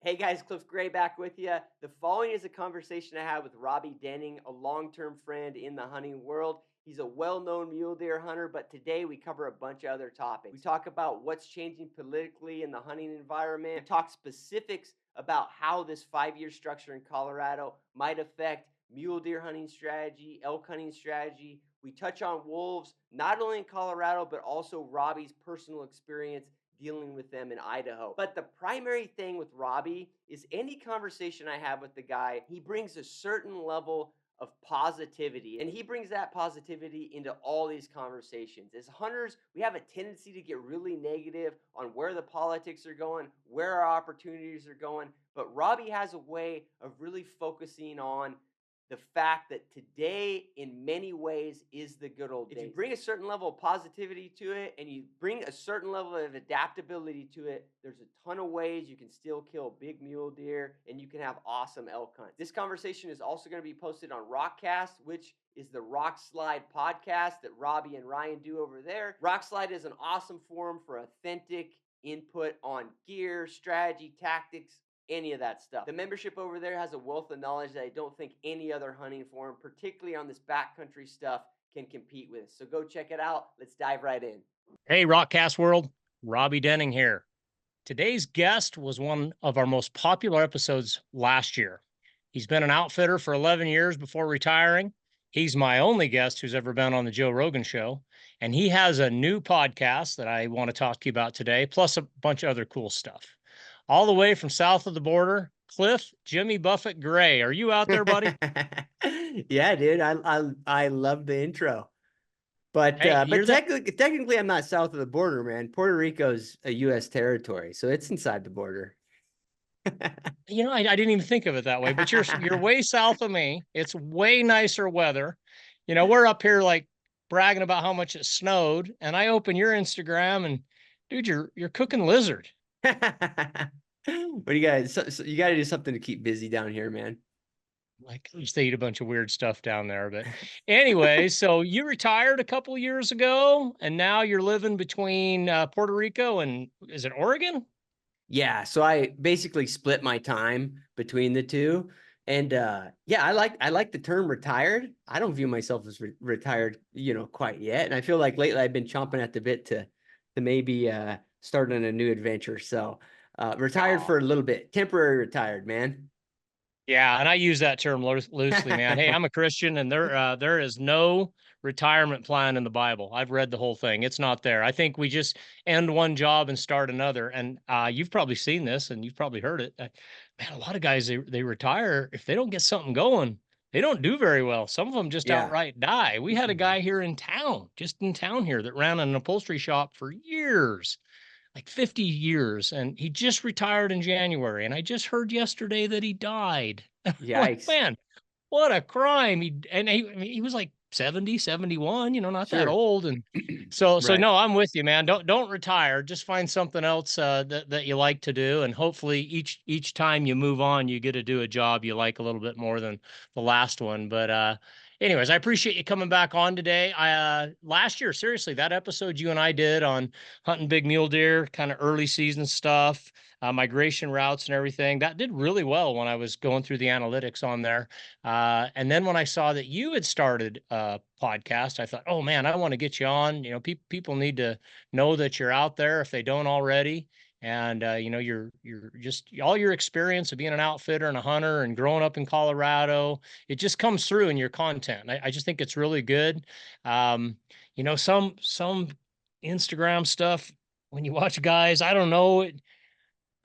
Hey guys, Cliff Gray back with you. The following is a conversation I had with Robby Denning, a long-term friend in the hunting world. He's a well-known mule deer hunter, but today we cover a bunch of other topics. We talk about what's changing politically in the hunting environment. We talk specifics about how this 5-year structure in Colorado might affect mule deer hunting strategy, elk hunting strategy. We touch on wolves, not only in Colorado, but also Robby's personal experience dealing with them in Idaho. But the primary thing with Robby is any conversation I have with the guy, he brings a certain level of positivity, and he brings that positivity into all these conversations. As hunters, we have a tendency to get really negative on where the politics are going, where our opportunities are going, but Robby has a way of really focusing on the fact that today in many ways is the good old days. If you bring a certain level of positivity to it and you bring a certain level of adaptability to it, there's a ton of ways you can still kill big mule deer and you can have awesome elk hunts. This conversation is also going to be posted on RokCast, which is the Rock Slide podcast that Robby and Ryan do over there. Rock Slide is an awesome forum for authentic input on gear, strategy, tactics, any of that stuff. The membership over there has a wealth of knowledge that I don't think any other hunting forum, particularly on this backcountry stuff, can compete with. So go check it out. Let's dive right in. Hey, RokCast world, Robby Denning here. Today's guest was one of our most popular episodes last year. He's been an outfitter for 11 years before retiring. He's my only guest who's ever been on the Joe Rogan show. And he has a new podcast that I want to talk to you about today, plus a bunch of other cool stuff. All the way from south of the border, Cliff Jimmy Buffett Gray. Are you out there, buddy? Yeah, dude. I love the intro. But Hey, technically I'm not south of the border, man. Puerto Rico's a US territory, so it's inside the border. I didn't even think of it that way, but you're way south of me. It's way nicer weather. We're up here like bragging about how much it snowed, and I open your Instagram and dude, you're cooking lizard. What do you guys? So you got to do something to keep busy down here, man. Like I used to eat a bunch of weird stuff down there, but anyway, so you retired a couple years ago, and now you're living between Puerto Rico and is it Oregon? Yeah, so I basically split my time between the two. And yeah, I like the term retired. I don't view myself as retired, quite yet. And I feel like lately I've been chomping at the bit to maybe start on a new adventure. So retired for a little bit, temporary retired, man. Yeah, and I use that term loosely, man. Hey, I'm a Christian, and there is no retirement plan in the Bible. I've read the whole thing; it's not there. I think we just end one job and start another. And you've probably seen this, and you've probably heard it. Man, a lot of guys they retire if they don't get something going. They don't do very well. Some of them just Yeah. outright die. We had a guy here in town, just in town here, that ran an upholstery shop for years, like 50 years, and he just retired in January. And I just heard yesterday that he died. Like, Yikes. man, what a crime. He was like 70, 71, not that Sure. old. And so Right. no, I'm with you, man. Don't retire. Just find something else that you like to do. And hopefully each time you move on, you get to do a job you like a little bit more than the last one. But anyways, I appreciate you coming back on today. I last year, seriously, that episode you and I did on hunting big mule deer, kind of early season stuff, migration routes and everything, that did really well when I was going through the analytics on there. And then when I saw that you had started a podcast, I thought, oh man, I want to get you on. People need to know that you're out there if they don't already. And you're just all your experience of being an outfitter and a hunter and growing up in Colorado, it just comes through in your content. I just think it's really good. Some Instagram stuff, when you watch guys, I don't know,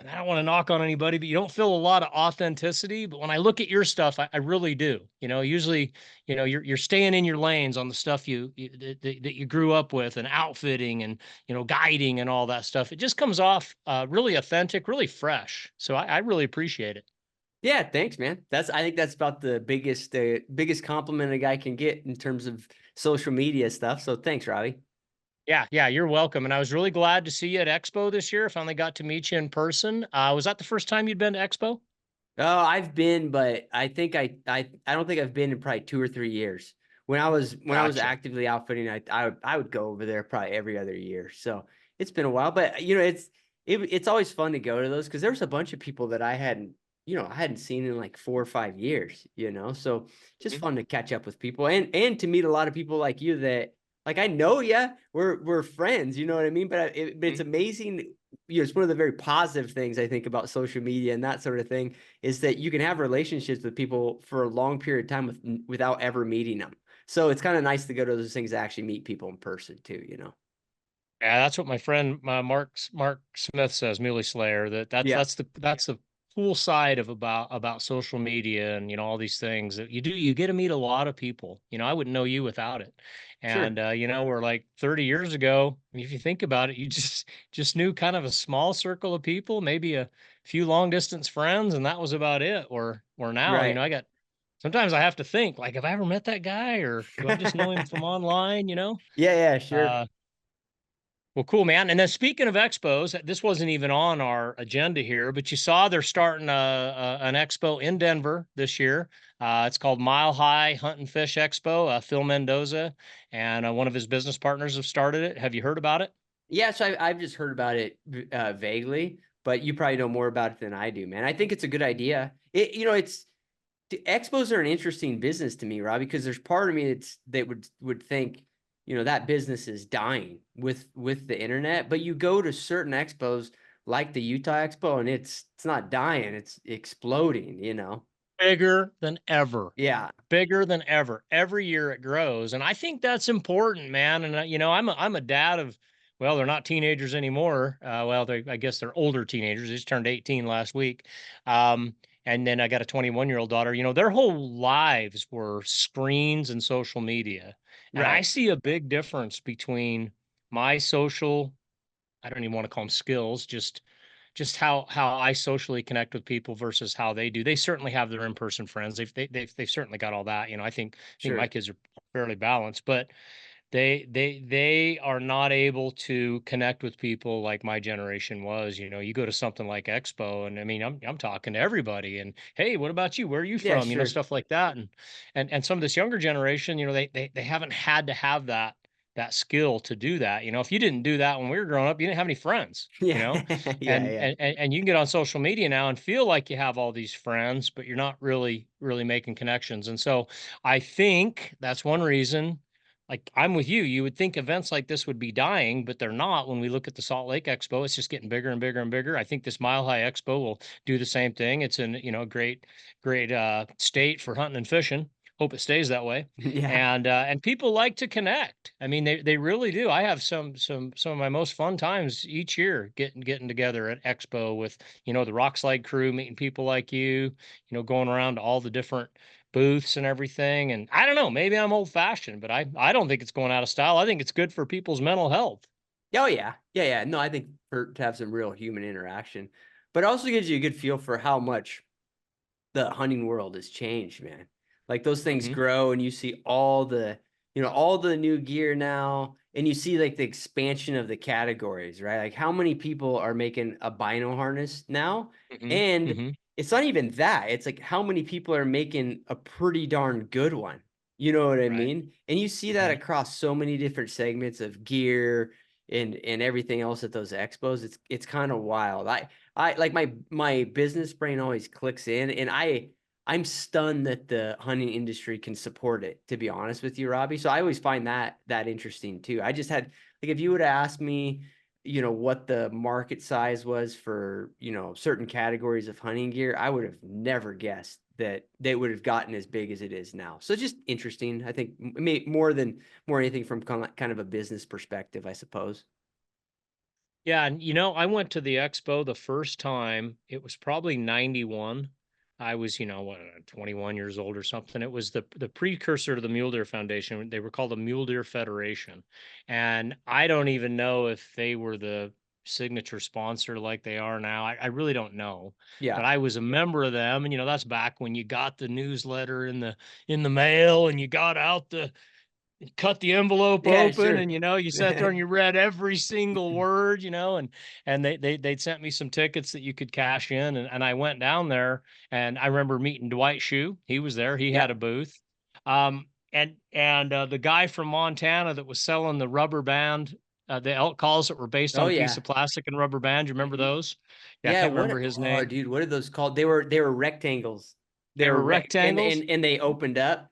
and I don't want to knock on anybody, but you don't feel a lot of authenticity. But when I look at your stuff, I really do. Usually, you're staying in your lanes on the stuff that you grew up with, and outfitting and guiding and all that stuff. It just comes off really authentic, really fresh. So I really appreciate it. Yeah, thanks, man. I think that's about the biggest compliment a guy can get in terms of social media stuff. So thanks, Robby. Yeah, you're welcome. And I was really glad to see you at Expo this year. I finally got to meet you in person. Was that the first time you'd been to Expo? Oh, I've been, but I think I don't think I've been in probably 2 or 3 years. When I was Gotcha. actively outfitting, I would go over there probably every other year. So it's been a while, but it's always fun to go to those because there's a bunch of people that I hadn't seen in like 4 or 5 years, you know? So, just Mhm, fun to catch up with people and to meet a lot of people like you that like, I know ya, we're friends, you know what I mean? But it's mhm. amazing, it's one of the very positive things I think about social media and that sort of thing is that you can have relationships with people for a long period of time without ever meeting them. So, it's kinda nice to go to those things to actually meet people in person too, you know? Yeah, that's what my friend, Mark Smith says, Muley Slayer, Yeah, that's the cool side of about social media and, all these things that you get to meet a lot of people. I wouldn't know you without it. sure. And, we're like 30 years ago, if you think about it, you just knew kind of a small circle of people, maybe a few long distance friends, and that was about it. Or now, Right. sometimes I have to think, like, have I ever met that guy or do I just know him from online? Yeah, yeah, sure. Uh, well, cool, man. And then speaking of expos, this wasn't even on our agenda here, but you saw they're starting an expo in Denver this year. It's called Mile High Hunt and Fish Expo. Phil Mendoza and one of his business partners have started it. Have you heard about it? Yeah, so I've just heard about it vaguely, but you probably know more about it than I do, man. I think it's a good idea. Expos are an interesting business to me, Rob, because there's part of me that would think, that business is dying with the internet. But you go to certain expos like the Utah Expo, and it's not dying; it's exploding. Bigger than ever. Yeah, Bigger than ever. Every year it grows, and I think that's important, man. And I'm a dad of, well, they're not teenagers anymore. Well, I guess they're older teenagers. They just turned 18 last week. And then I got a 21-year-old daughter. Their whole lives were screens and social media, and I right. see a big difference between my social, I don't even want to call them skills, just how I socially connect with people versus how they do. They certainly have their in-person friends. They've certainly got all that. I think my Sure. kids are fairly balanced, but they are not able to connect with people like my generation was. You go to something like Expo, and I mean, I'm talking to everybody, and hey, what about you? Where are you Yeah, from? sure. Stuff like that, and some of this younger generation, they haven't had to have that skill to do that. If you didn't do that when we were growing up, you didn't have any friends. Yeah, yeah, And, yeah, and and you can get on social media now and feel like you have all these friends, but you're not really making connections. And so I think that's one reason, like, I'm with you. You would think events like this would be dying, but they're not. When we look at the Salt Lake Expo, it's just getting bigger and bigger and bigger. I think this Mile High Expo will do the same thing. It's in, a great state for hunting and fishing. Hope it stays that way. yeah. And people like to connect. I mean, they really do. I have some of my most fun times each year getting together at Expo with, the rock slide crew, meeting people like you, going around to all the different booths and everything. And I don't know, maybe I'm old fashioned, but I don't think it's going out of style. I think it's good for people's mental health. Oh yeah, yeah, yeah. No, I think to have some real human interaction, but it also gives you a good feel for how much the hunting world has changed, man. Like those things Hmm. grow and you see all the new gear now and you see like the expansion of the categories, right? Like how many people are making a bino harness now? Hmm. And Hmm. it's not even that. It's like how many people are making a pretty darn good one. You know what I Right. mean? And you see that Hmm. across so many different segments of gear and everything else at those expos. It's kind of wild. I like my business brain always clicks in, and I'm stunned that the hunting industry can support it, to be honest with you, Robbie. So I always find that interesting too. I just had like if you would have asked me, what the market size was for, certain categories of hunting gear, I would have never guessed that they would have gotten as big as it is now. So just interesting. I think more anything from kind of a business perspective, I suppose. Yeah, and I went to the expo the first time. It was probably 91. I was, what, 21 years old or something. It was the precursor to the Mule Deer Foundation. They were called the Mule Deer Federation. And I don't even know if they were the signature sponsor like they are now. I really don't know. Yeah. But I was a member of them. And that's back when you got the newsletter in the mail and you got out the cut the envelope Yeah, open, sure. and you sat there and you read every single word, and they'd sent me some tickets that you could cash in, and I went down there, and I remember meeting Dwight Shue. He was there. He had a Yep. booth. And the guy from Montana that was selling the rubber band the elk calls that were based Oh on a piece yeah. of plastic and rubber band. You remember Hmm. those? Yeah, I Yeah. can't remember his Oh, name. dude, what are those called? They were rectangles. They They were were rectangles. and they opened up.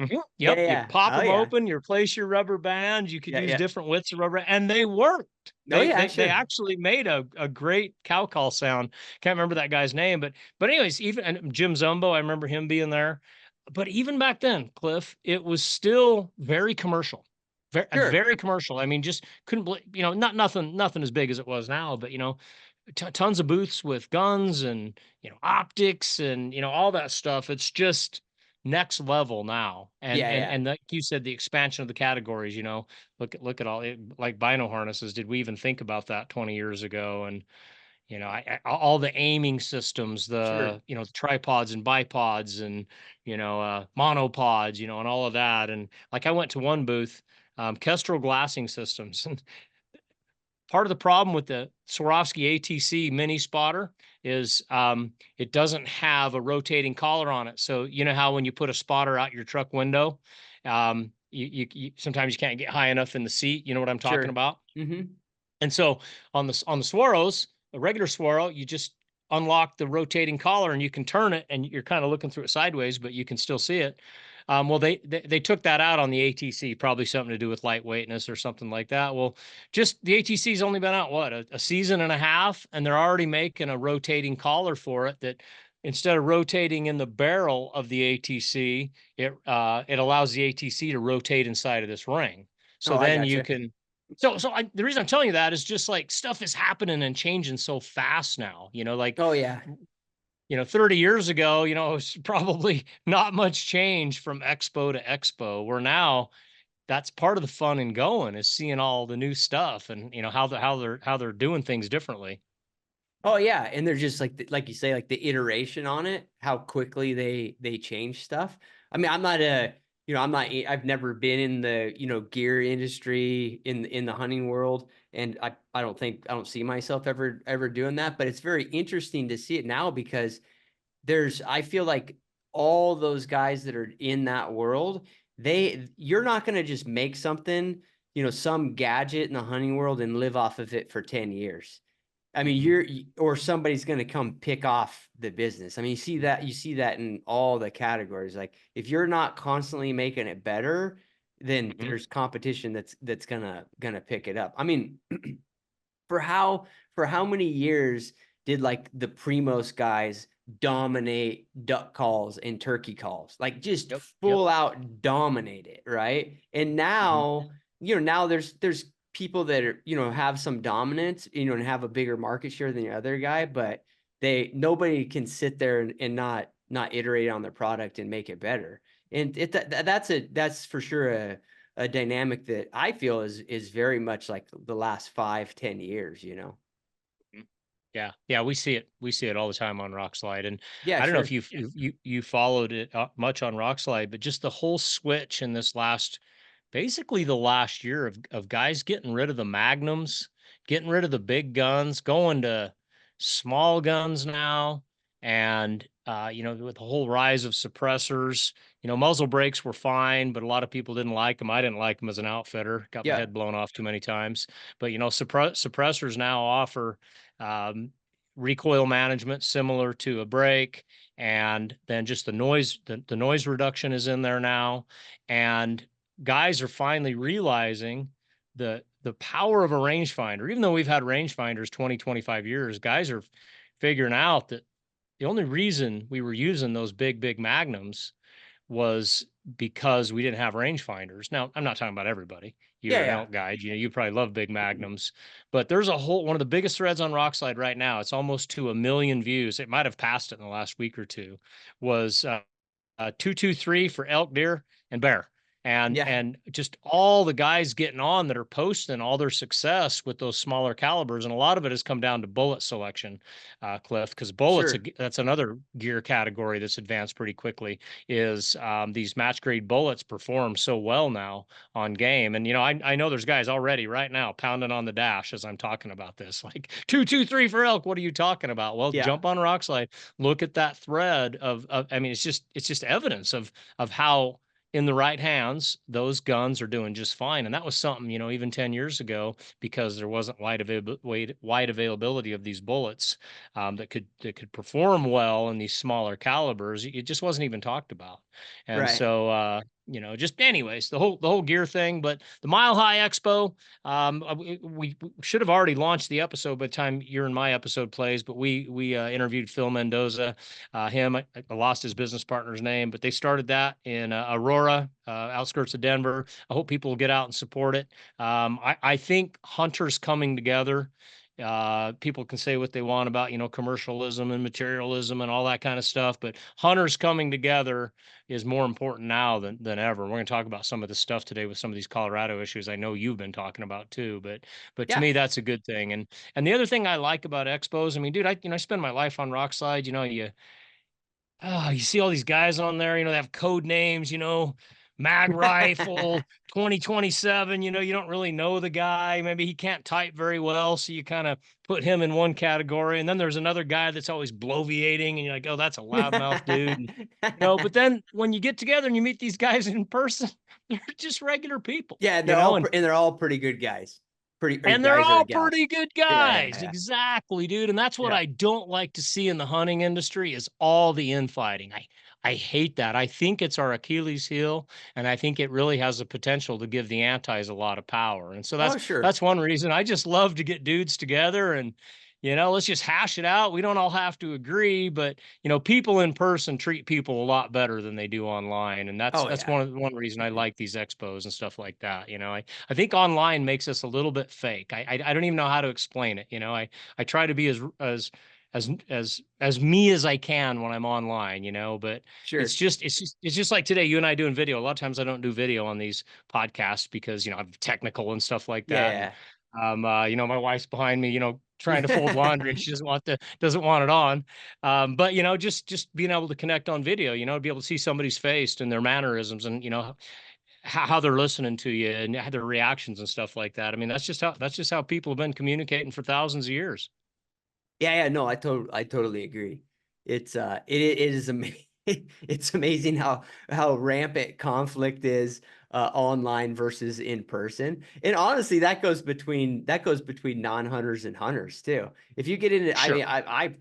Mhm. Yeah, Yep, you yeah. pop Oh them yeah. open, you replace your rubber bands, you could Yeah, use yeah. different widths of rubber, and they worked. Oh They yeah, they they sure. actually made a great cow call sound. Can't remember that guy's name, but anyways, even and Jim Zumbo, I remember him being there. But even back then, Cliff, it was still very commercial. Very, Sure. very commercial. I mean, just couldn't believe, not nothing as big as it was now, but tons of booths with guns and optics and all that stuff. It's just next level now. and Yeah, and yeah. and like you said, the expansion of the categories. Look at all it, like bino harnesses. Did we even think about that 20 years ago? And all the aiming systems, Sure. the tripods and bipods and monopods, and all of that. And like I went to one booth, Kestrel glassing systems. Part of the problem with the Swarovski ATC mini spotter is it doesn't have a rotating collar on it. So you know how when you put a spotter out your truck window, you sometimes you can't get high enough in the seat. You know what I'm talking Sure. about? Mhm. And so on the Swaros, a regular Swaro, you just unlock the rotating collar and you can turn it, and you're kind of looking through it sideways, but you can still see it. Well, they took that out on the ATC, probably something to do with lightweightness or something like that. Well, just the ATC's only been out what a season and a half, and they're already making a rotating collar for it that instead of rotating in the barrel of the ATC, it allows the ATC to rotate inside of this ring. Oh, So I then you gotcha. can the reason I'm telling you that is just like stuff is happening and changing so fast now. 30 years ago, it was probably not much change from Expo to Expo. Where now that's part of the fun and going is seeing all the new stuff and how they're doing things differently. Oh yeah, and they're just like you say, like the iteration on it, how quickly they change stuff. I mean, I'm not a, I'm not, I've never been in the, gear industry in the hunting world, and I don't see myself ever doing that, but it's very interesting to see it now because I feel like all those guys that are in that world, you're not going to just make something, some gadget in the hunting world and live off of it for 10 years. I mean, Mhm. or somebody's going to come pick off the business. I mean, you see that in all the categories. Like if you're not constantly making it better, then Mhm. there's competition that's gonna pick it up. I mean, for how many years did like the Primos guys dominate duck calls and turkey calls? Like just Yep. Yep. full out dominate it, right? And Mhm. now there's people that are, have some dominance, and have a bigger market share than the other guy, but nobody can sit there and not iterate on their product and make it better. And that's for sure a dynamic that I feel is very much like the last 5-10 years. Mhm. Yeah, yeah, we see it. We see it all the time on Rock Slide, and Yeah, I don't know if sure. you followed it much on Rock Slide, but just the whole switch in this basically the last year of guys getting rid of the magnums, getting rid of the big guns, going to small guns now, and with the whole rise of suppressors, muzzle brakes were fine, but a lot of people didn't like them. I didn't like them as an outfitter. Got my Yeah, head blown off too many times. But suppressors now offer um, recoil management similar to a brake, and then just the noise reduction is in there now, and guys are finally realizing the power of a rangefinder. Even though we've had rangefinders 20-25 years, guys are figuring out that the only reason we were using those big magnums was because we didn't have rangefinders. Now, I'm not talking about everybody. yeah, You're an yeah. elk guide, you probably love big magnums, but there's one of the biggest threads on Rockslide right now. It's almost to 1 million views. It might have passed it in the last week or two. Was 223 for elk, deer, and bear. And Yeah, and just all the guys getting on that are posting all their success with those smaller calibers, and a lot of it has come down to bullet selection, Cliff, because bullets sure. that's another gear category that's advanced pretty quickly. Is these match grade bullets perform so well now on game, and I know there's guys already right now pounding on the dash as I'm talking about this, like 223 for elk. What are you talking about? Well, Yeah. jump on Rockslide, look at that thread of I mean, it's just evidence of how in the right hands, those guns are doing just fine. And that was something, even 10 years ago, because there wasn't wide availability of these bullets that could perform well in these smaller calibers. It just wasn't even talked about. And Right. so, just anyways, the whole gear thing. But the Mile High Expo, we should have already launched the episode by the time your and my episode plays. But we interviewed Phil Mendoza. I lost his business partner's name, but they started that in Aurora, outskirts of Denver. I hope people will get out and support it. I think hunters coming together. People can say what they want about, commercialism and materialism and all that kind of stuff, but hunters coming together is more important now than ever. We're going to talk about some of this stuff today with some of these Colorado issues I know you've been talking about too, but to Yeah. me that's a good thing. And the other thing I like about expos, I mean, dude, I spend my life on Rockside. You see all these guys on there, they have code names, mag rifle 2027, you don't really know the guy. Maybe he can't type very well. So you kind of put him in one category. And then there's another guy that's always bloviating and you're like, oh, that's a loudmouth dude. But then when you get together and you meet these guys in person, they're just regular people, Yeah, they're all pretty good guys. Pretty or and they're guys or all gals. pretty good Yeah, yeah, guys. yeah. Exactly, dude. And that's what Yeah. I don't like to see in the hunting industry is all the infighting. I hate that. I think it's our Achilles heel, and I think it really has the potential to give the antis a lot of power. And so that's Oh, sure. that's one reason I just love to get dudes together and let's just hash it out. We don't all have to agree, but people in person treat people a lot better than they do online. And that's Oh, that's yeah. one reason I like these expos and stuff like that. I think online makes us a little bit fake. I don't even know how to explain it. I try to be as me as I can when I'm online, but it's Sure. just it's just like today, you and I doing video. A lot of times I don't do video on these podcasts because I'm technical and stuff like that. And Yeah, my wife's behind me, trying to fold yeah. laundry and she doesn't want it on. But just being able to connect on video, be able to see somebody's face and their mannerisms and how they're listening to you and their reactions and stuff like that. I mean, that's just how people have been communicating for thousands of years. Yeah, yeah, no, I totally agree. It is amazing. It's amazing how rampant conflict is online versus in person. And honestly, that goes between non-hunters and hunters too. If you get into, I Sure. mean,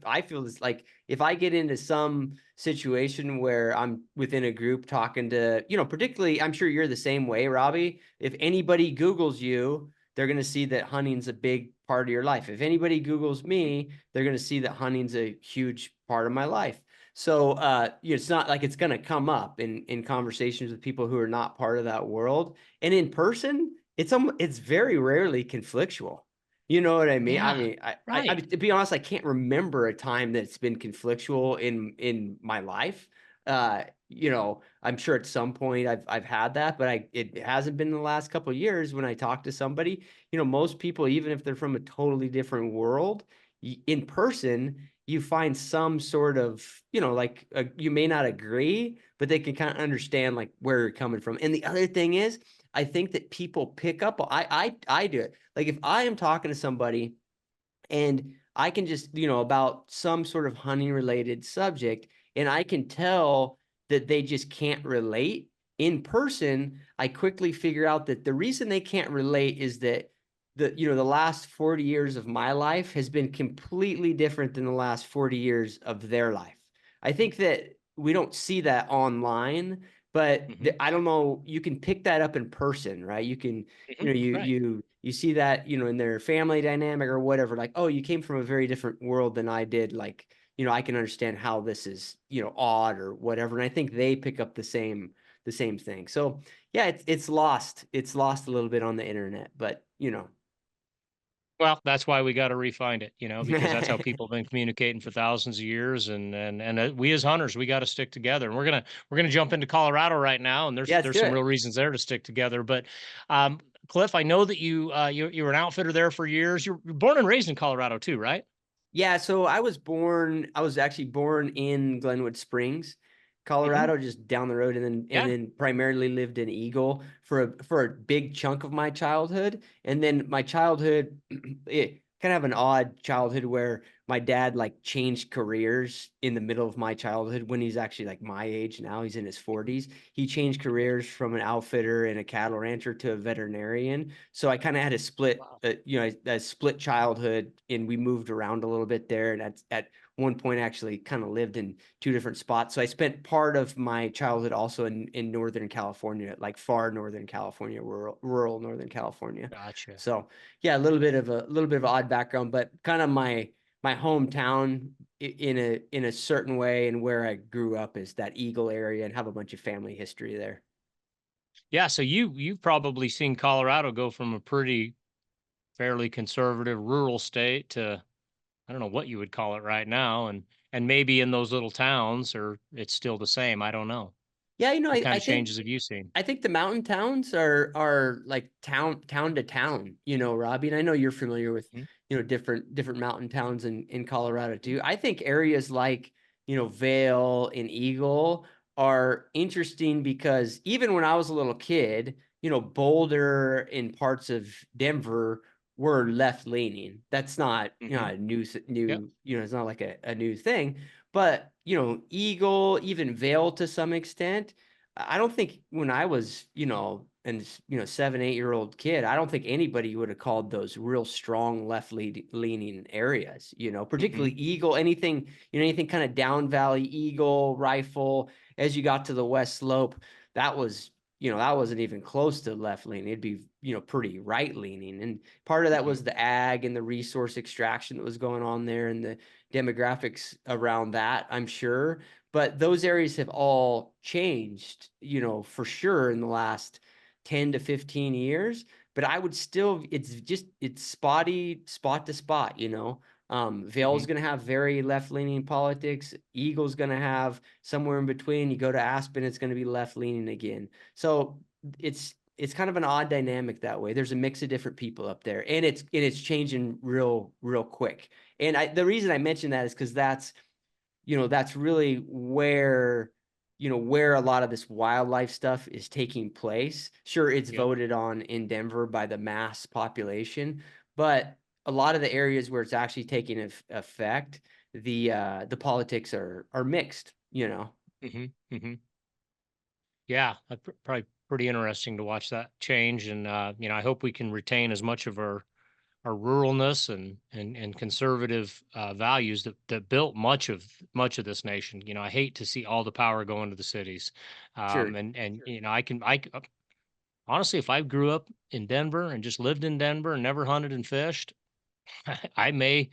I feel this like if I get into some situation where I'm within a group talking to, particularly, I'm sure you're the same way, Robby. If anybody Googles you, they're going to see that hunting's a big part of your life. If anybody Googles me, they're going to see that hunting's a huge part of my life. So it's not like it's going to come up in conversations with people who are not part of that world. And in person, it's very rarely conflictual. You know what I mean? I Yeah. mean, I Right. to be honest, I can't remember a time that's been conflictual in my life. I'm sure at some point I've had that, but it hasn't been in the last couple of years when I talk to somebody. Most people, even if they're from a totally different world, in person, you find some sort of, like you may not agree, but they can kind of understand like where you're coming from. And the other thing is, I think that people pick up. I do it. Like if I am talking to somebody and I can just, about some sort of hunting related subject, and I can tell that they just can't relate in person, I quickly figure out that the reason they can't relate is that the last 40 years of my life has been completely different than the last 40 years of their life. I think that we don't see that online, but Hmm. I don't know, you can pick that up in person, right? You can, Hmm. Right. you see that, in their family dynamic or whatever, like, oh, you came from a very different world than I did. Like, I can understand how this is, odd or whatever. And I think they pick up the same thing. So yeah, it's lost. It's lost a little bit on the internet, but Well, that's why we got to refine it, because that's how people have been communicating for thousands of years. And we as hunters, we got to stick together. And we're gonna jump into Colorado right now, and yeah, there's let's there's do some it. real reasons there to stick together. But Cliff, I know that you were an outfitter there for years. You're born and raised in Colorado too, right? Yeah, so I was actually born in Glenwood Springs, Hmm. Colorado, just down the road, and then and Yeah. then primarily lived in Eagle for a big chunk of my childhood. And then my childhood, it kind of have an odd childhood where my dad like changed careers in the middle of my childhood when he's actually like my age now. He's in his 40s. He changed careers from an outfitter and a cattle rancher to a veterinarian. So I kind of had a split, Wow. a split childhood, and we moved around a little bit there. And at one point, actually, kind of lived in two different spots. So I spent part of my childhood also in Northern California, like far Northern California, rural Northern California. Gotcha. So yeah, a little bit of odd background, but kind of my hometown in a certain way, and where I grew up is that Eagle area and have a bunch of family history there. Yeah, so you've probably seen Colorado go from a pretty fairly conservative rural state to I don't know what you would call it right now, and maybe in those little towns or it's still the same. I don't know. Yeah, What I kind of think changes have you seen? the mountain towns are like town to town, Robbie. And I know you're familiar with, Mhm, different mountain towns in Colorado too. I think areas like, Vail and Eagle are interesting because even when I was a little kid, Boulder and parts of Denver were left leaning. That's not, mhm. a Yep. it's not like a new thing. But, Eagle, even Vail to some extent, I don't think when I was, and 7, 8-year-old kid, I don't think anybody would have called those real strong leaning areas, particularly Mhm, Eagle, anything, anything kind of down valley, Eagle, Rifle, as you got to the West Slope, that was, that wasn't even close to left leaning. It'd be, pretty right leaning. And part of that mhm, was the ag and the resource extraction that was going on there and the demographics around that, I'm sure. But those areas have all changed, for sure in the last 10 to 15 years. But I would still, it's spotty, spot to spot, Vail's mhm, going to have very left leaning politics. Eagle's going to have somewhere in between. You go to Aspen, it's going to be left leaning again. So it's kind of an odd dynamic that way. There's a mix of different people up there, and it's changing real quick. And the reason I mention that is because that's really where a lot of this wildlife stuff is taking place. Sure, it's yep, voted on in Denver by the mass population, but a lot of the areas where it's actually taking effect, the politics are mixed. mhm, mhm. Yeah, probably pretty interesting to watch that change, and, I hope we can retain as much of our ruralness and conservative, values that built much of this nation. I hate to see all the power go into the cities, Sure. and, honestly, if I grew up in Denver and just lived in Denver and never hunted and fished, I may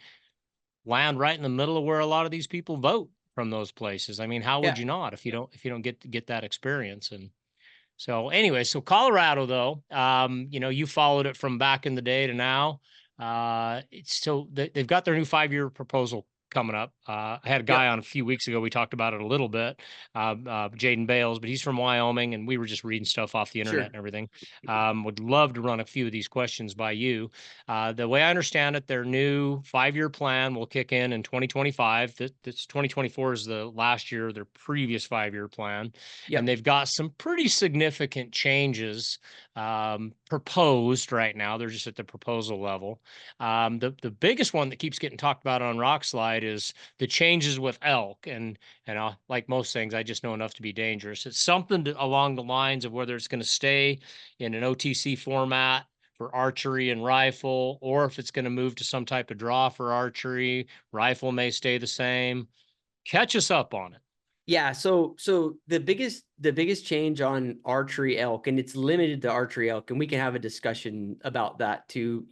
land right in the middle of where a lot of these people vote from those places. I mean, how would Yeah. you not if you don't get that experience? And so anyway, so Colorado though, you followed it from back in the day to now. It's still they've got their new 5-year proposal coming up. I had a guy Yep. on a few weeks ago. We talked about it a little bit, Jaden Bales, but he's from Wyoming, and we were just reading stuff off the internet Sure. and everything. Would love to run a few of these questions by you. The way I understand it, their new 5-year plan will kick in 2025. This 2024 is the last year of their previous 5-year plan, and Yep. they've got some pretty significant changes proposed right now. They're just at the proposal level. The biggest one that keeps getting talked about on Rock Slide is the changes with elk, and like most things, I just know enough to be dangerous. It's something along the lines of whether it's going to stay in an OTC format for archery and rifle, or if it's going to move to some type of draw for archery. Rifle may stay the same. Catch us up on it. Yeah, so the biggest change on archery elk, and it's limited to archery elk, and we can have a discussion about that too,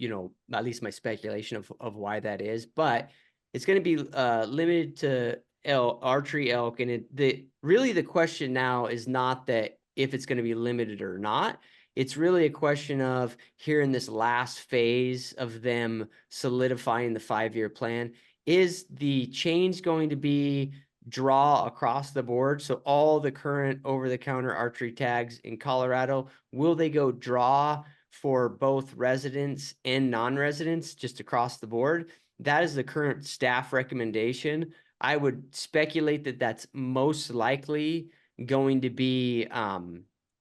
at least my speculation of why that is, but it's going to be limited to archery elk, and the question now is not that if it's going to be limited or not. It's really a question of here in this last phase of them solidifying the 5-year plan, is the change going to be draw across the board? So all the current over-the-counter archery tags in Colorado, will they go draw for both residents and non-residents just across the board? That is the current staff recommendation. I would speculate that that's most likely going to be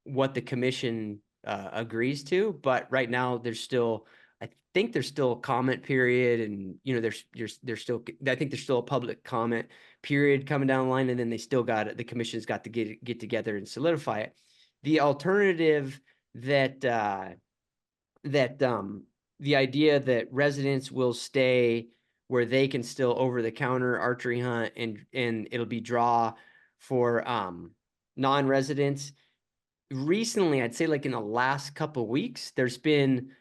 what the commission agrees to, but right now there's still, I think there's still a comment period, and there's still, I think there's still a public comment period coming down the line, and then the commission's got to get together and solidify it. The alternative that the idea that residents will stay where they can still over the counter archery hunt, and it'll be draw for non-residents. Recently, I'd say like in the last couple of weeks, there's been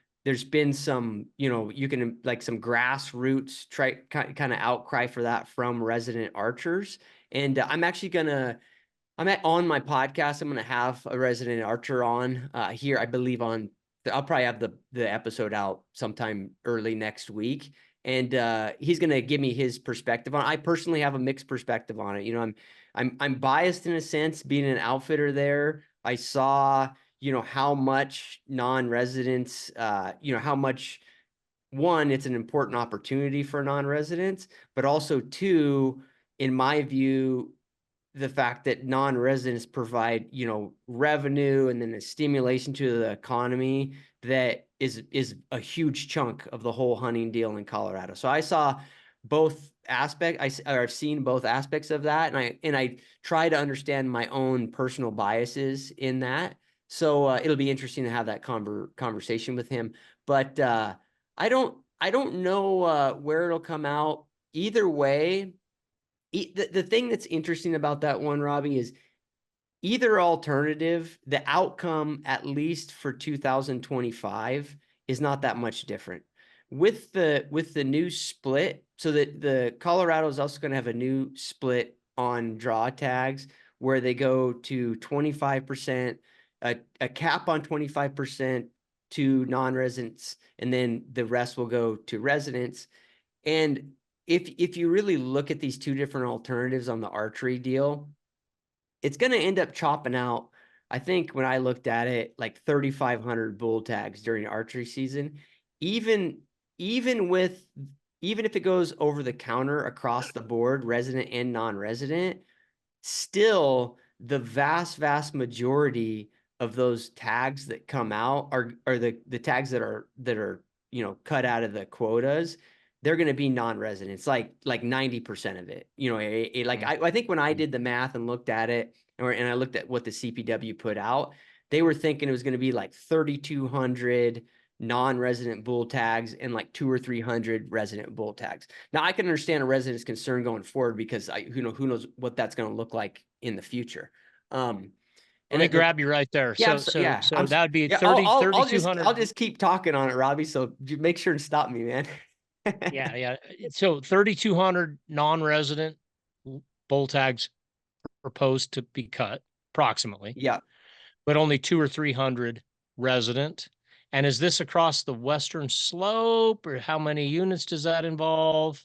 some, you can like some grassroots kind of outcry for that from resident archers. And I'm on my podcast, I'm going to have a resident archer on here, I believe I'll probably have the episode out sometime early next week. And he's going to give me his perspective on it. I personally have a mixed perspective on it. I'm biased in a sense, being an outfitter there. I saw, how much non-residents, how much, one, it's an important opportunity for non-residents, but also two, in my view, the fact that non-residents provide, revenue and then a stimulation to the economy that is a huge chunk of the whole hunting deal in Colorado. So I saw both aspects. I've seen both aspects of that, and I try to understand my own personal biases in that. So it'll be interesting to have that conversation with him. But I don't know where it'll come out. Either way, the thing that's interesting about that one, Robby, is either alternative, the outcome, at least for 2025, is not that much different. With the new split, so that the Colorado is also going to have a new split on draw tags where they go to 25%, a cap on 25% to non-residents, and then the rest will go to residents. And if you really look at these two different alternatives on the archery deal, it's going to end up chopping out, I think when I looked at it, like 3,500 bull tags during archery season. Even if it goes over the counter across the board, resident and non-resident, still the vast majority of those tags that come out are the tags that are cut out of the quotas. They're going to be non-residents, like 90% of it. I think when I did the math and looked at it, and I looked at what the CPW put out, they were thinking it was going to be like 3,200 non-resident bull tags and like 200 or 300 resident bull tags. Now I can understand a resident's concern going forward, because who knows what that's going to look like in the future. Let me grab you right there. Yeah, So yeah, that would be yeah, 3,200. I'll just keep talking on it, Robby. So make sure to stop me, man. Yeah. So 3,200 non-resident bull tags proposed to be cut, approximately. Yeah. But only 200 or 300 resident. And is this across the western slope, or how many units does that involve?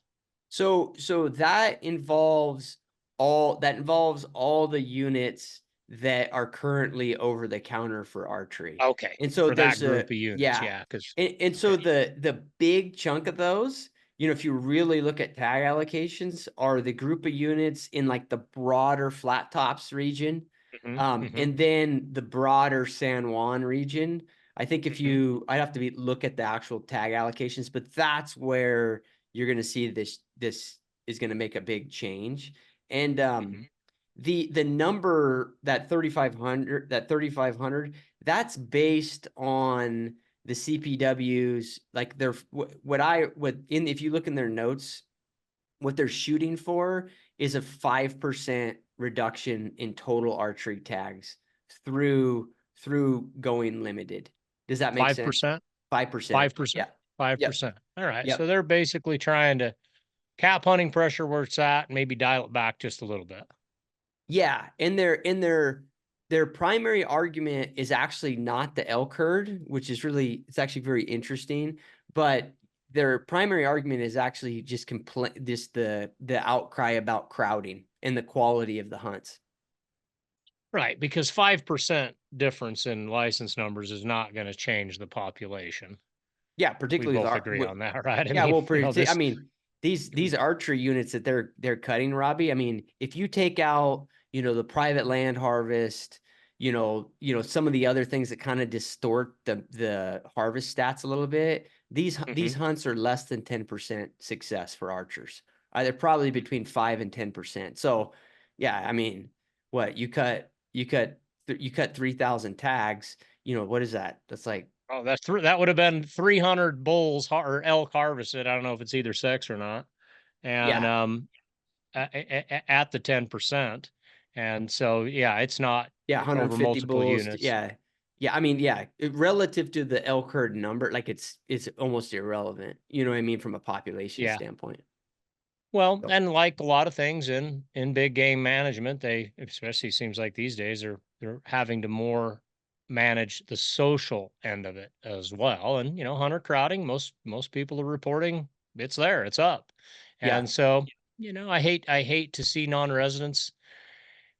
So that involves all the units that are currently over the counter for archery. Okay. And so For that there's group of units. Yeah. And so the big chunk of those, if you really look at tag allocations, are the group of units in like the broader Flat Tops region, and then the broader San Juan region. I think I'd have to look at the actual tag allocations, but that's where you're going to see this is going to make a big change. And the number, that 3,500, that's based on the CPWs, like if you look in their notes, what they're shooting for is a 5% reduction in total archery tags through going limited. Does that make sense? 5%? 5%. 5%. Yeah. 5%. All right. Yep. So they're basically trying to cap hunting pressure where it's at and maybe dial it back just a little bit. Yeah. And their primary argument is actually not the elk herd, which is it's actually very interesting, but their primary argument is actually just the outcry about crowding and the quality of the hunts. Right, because 5% difference in license numbers is not going to change the population. Yeah, We particularly both agree on that, right? I mean, these archery units that they're cutting, Robby. I mean, if you take out, the private land harvest, some of the other things that kind of distort the harvest stats a little bit, These Mhm. hunts are less than 10% success for archers. They're probably between 5 and 10%. So, yeah, I mean, what you cut 3,000 tags, what is that? That's like, Oh, that would have been 300 bulls or elk harvested. I don't know if it's either sex or not. And yeah, at the 10%. And so, yeah, it's not yeah, over 150 multiple bulls. units. Yeah. Yeah, I mean, yeah, relative to the elk herd number, like it's almost irrelevant. You know what I mean from a population Yeah. standpoint. Well, So, and like a lot of things in big game management, they especially seems like these days they're having to more manage the social end of it as well. And hunter crowding, most people are reporting it's there, it's up. yeah. And so, I hate to see non-residents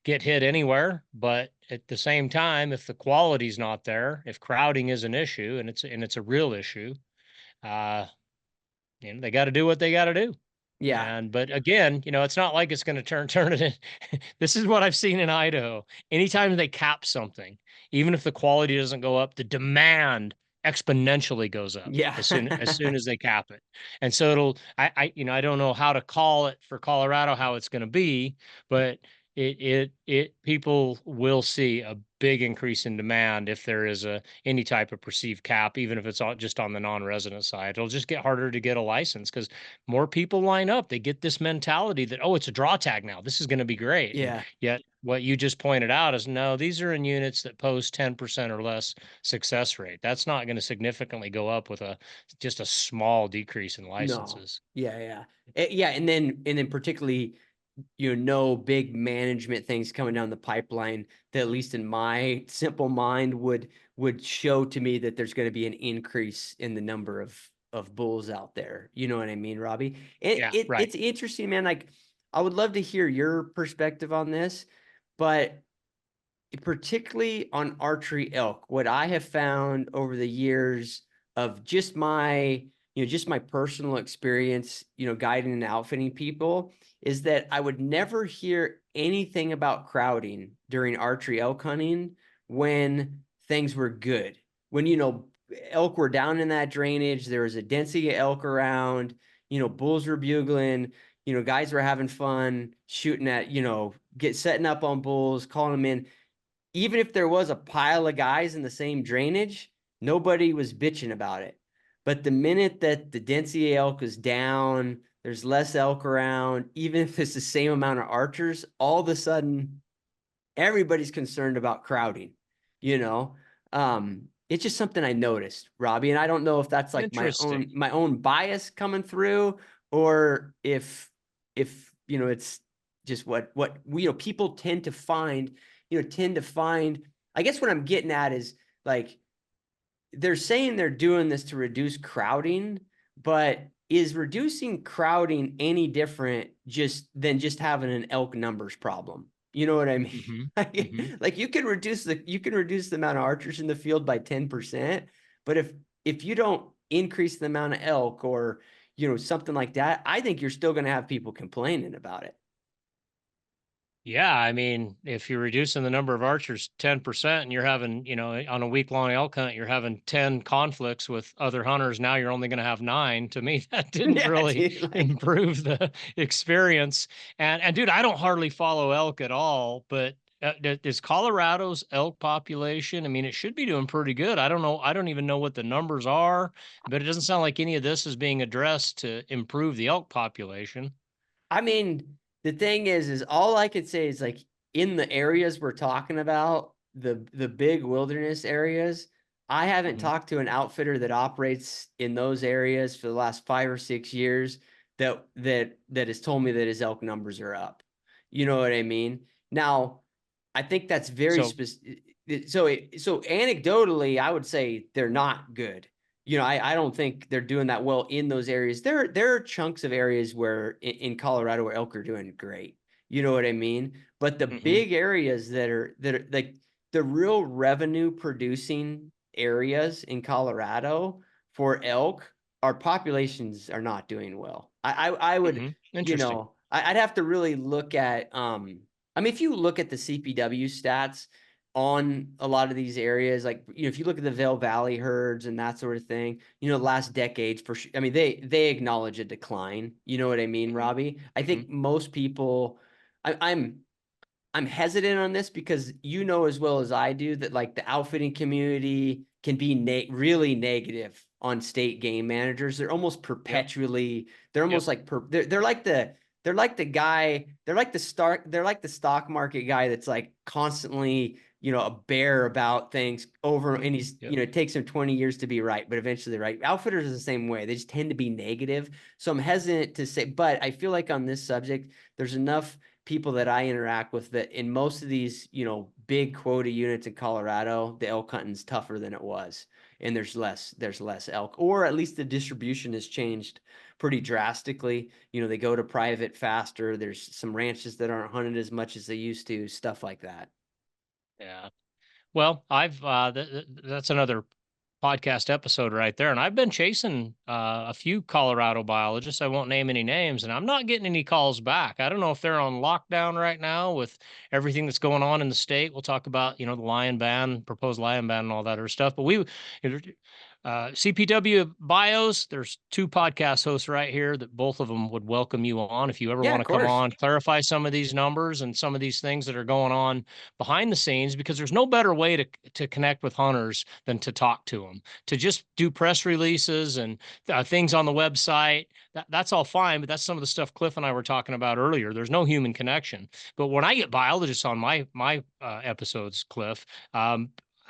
get hit anywhere, but at the same time, if the quality's not there, if crowding is an issue and it's a real issue, uh, they got to do what they got to do. Yeah. And but again, it's not like it's going to turn it in. This is what I've seen in Idaho. Anytime they cap something, even if the quality doesn't go up, the demand exponentially goes up Yeah. as soon as they cap it. And so I don't know how to call it for Colorado how it's going to be, but people will see a big increase in demand if there is any type of perceived cap, even if it's just on the non-resident side. It'll just get harder to get a license because more people line up. They get this mentality that, oh, it's a draw tag now. This is going to be great. And Yeah. yet, what you just pointed out is no, these are in units that post 10% or less success rate. That's not going to significantly go up with just a small decrease in No. licenses. Yeah, yeah. Yeah, and then particularly, no big management things coming down the pipeline that, at least in my simple mind, would show to me that there's going to be an increase in the number of bulls out there. You know what I mean, Robbie? Yeah, It's right. interesting, man. Like, I would love to hear your perspective on this, but particularly on archery elk, what I have found over the years of just my personal experience, guiding and outfitting people, is that I would never hear anything about crowding during archery elk hunting when things were good. When, elk were down in that drainage, there was a density of elk around, bulls were bugling, guys were having fun shooting at, setting up on bulls, calling them in. Even if there was a pile of guys in the same drainage, nobody was bitching about it. But the minute that the density of elk is down, there's less elk around, even if it's the same amount of archers, all of a sudden everybody's concerned about crowding, you know. It's just something I noticed, Robbie, and I don't know if that's like my Interesting. own bias coming through, or if it's just what people tend to find. I guess what I'm getting at is, like, they're saying they're doing this to reduce crowding, but is reducing crowding any different just having an elk numbers problem? You know what I mean? Hmm. Like, Hmm. you can reduce the amount of archers in the field by 10%, but if you don't increase the amount of elk, or something like that, I think you're still going to have people complaining about it. Yeah, I mean, if you're reducing the number of archers 10% and you're having, on a week-long elk hunt, you're having 10 conflicts with other hunters, now you're only going to have 9. To me, that didn't Yeah, really dude, like, improve the experience. And dude, I don't hardly follow elk at all, but is Colorado's elk population? I mean, it should be doing pretty good. I don't know. I don't even know what the numbers are, but it doesn't sound like any of this is being addressed to improve the elk population. I mean, the thing is all I could say is, like, in the areas we're talking about, the big wilderness areas, I haven't Mhm. talked to an outfitter that operates in those areas for the last 5 or 6 years that has told me that his elk numbers are up. You know what I mean? Now, I think that's very So, specific. So anecdotally, I would say they're not good. I don't think they're doing that well in those areas. There are chunks of areas where in Colorado where elk are doing great. You know what I mean? But the mhm, big areas that are like the real revenue producing areas in Colorado for elk, our populations are not doing well. I would, interesting. I'd have to really look at I mean, if you look at the CPW stats, on a lot of these areas. Like, if you look at the Vail Valley herds and that sort of thing, last decades for sure. I mean, they acknowledge a decline. You know what I mean, Mhm, Robbie? I mhm. think most people, I'm hesitant on this because as well as I do that like the outfitting community can be really negative on state game managers. They're almost Yep, perpetually, they're yep. almost like they're like the guy, they're like the stock market guy that's like constantly, a bear about things over, and he's, Yep. it takes him 20 years to be right, but eventually right. Outfitters are the same way. They just tend to be negative. So I'm hesitant to say, but I feel like on this subject, there's enough people that I interact with that in most of these, big quota units in Colorado, the elk hunting's tougher than it was. And there's less elk, or at least the distribution has changed pretty drastically. They go to private faster. There's some ranches that aren't hunted as much as they used to, stuff like that. Yeah. Well, I've that's another podcast episode right there. And I've been chasing a few Colorado biologists. I won't name any names, and I'm not getting any calls back. I don't know if they're on lockdown right now with everything that's going on in the state. We'll talk about, the lion ban, proposed lion ban, and all that other stuff. But CPW bios, there's two podcast hosts right here that both of them would welcome you on if you ever Yeah, want of to come course. on, clarify some of these numbers and some of these things that are going on behind the scenes, because there's no better way to connect with hunters than to talk to them. To just do press releases and things on the website, that's all fine, but that's some of the stuff Cliff and I were talking about earlier. There's no human connection. But when I get biologists on my episodes, Cliff,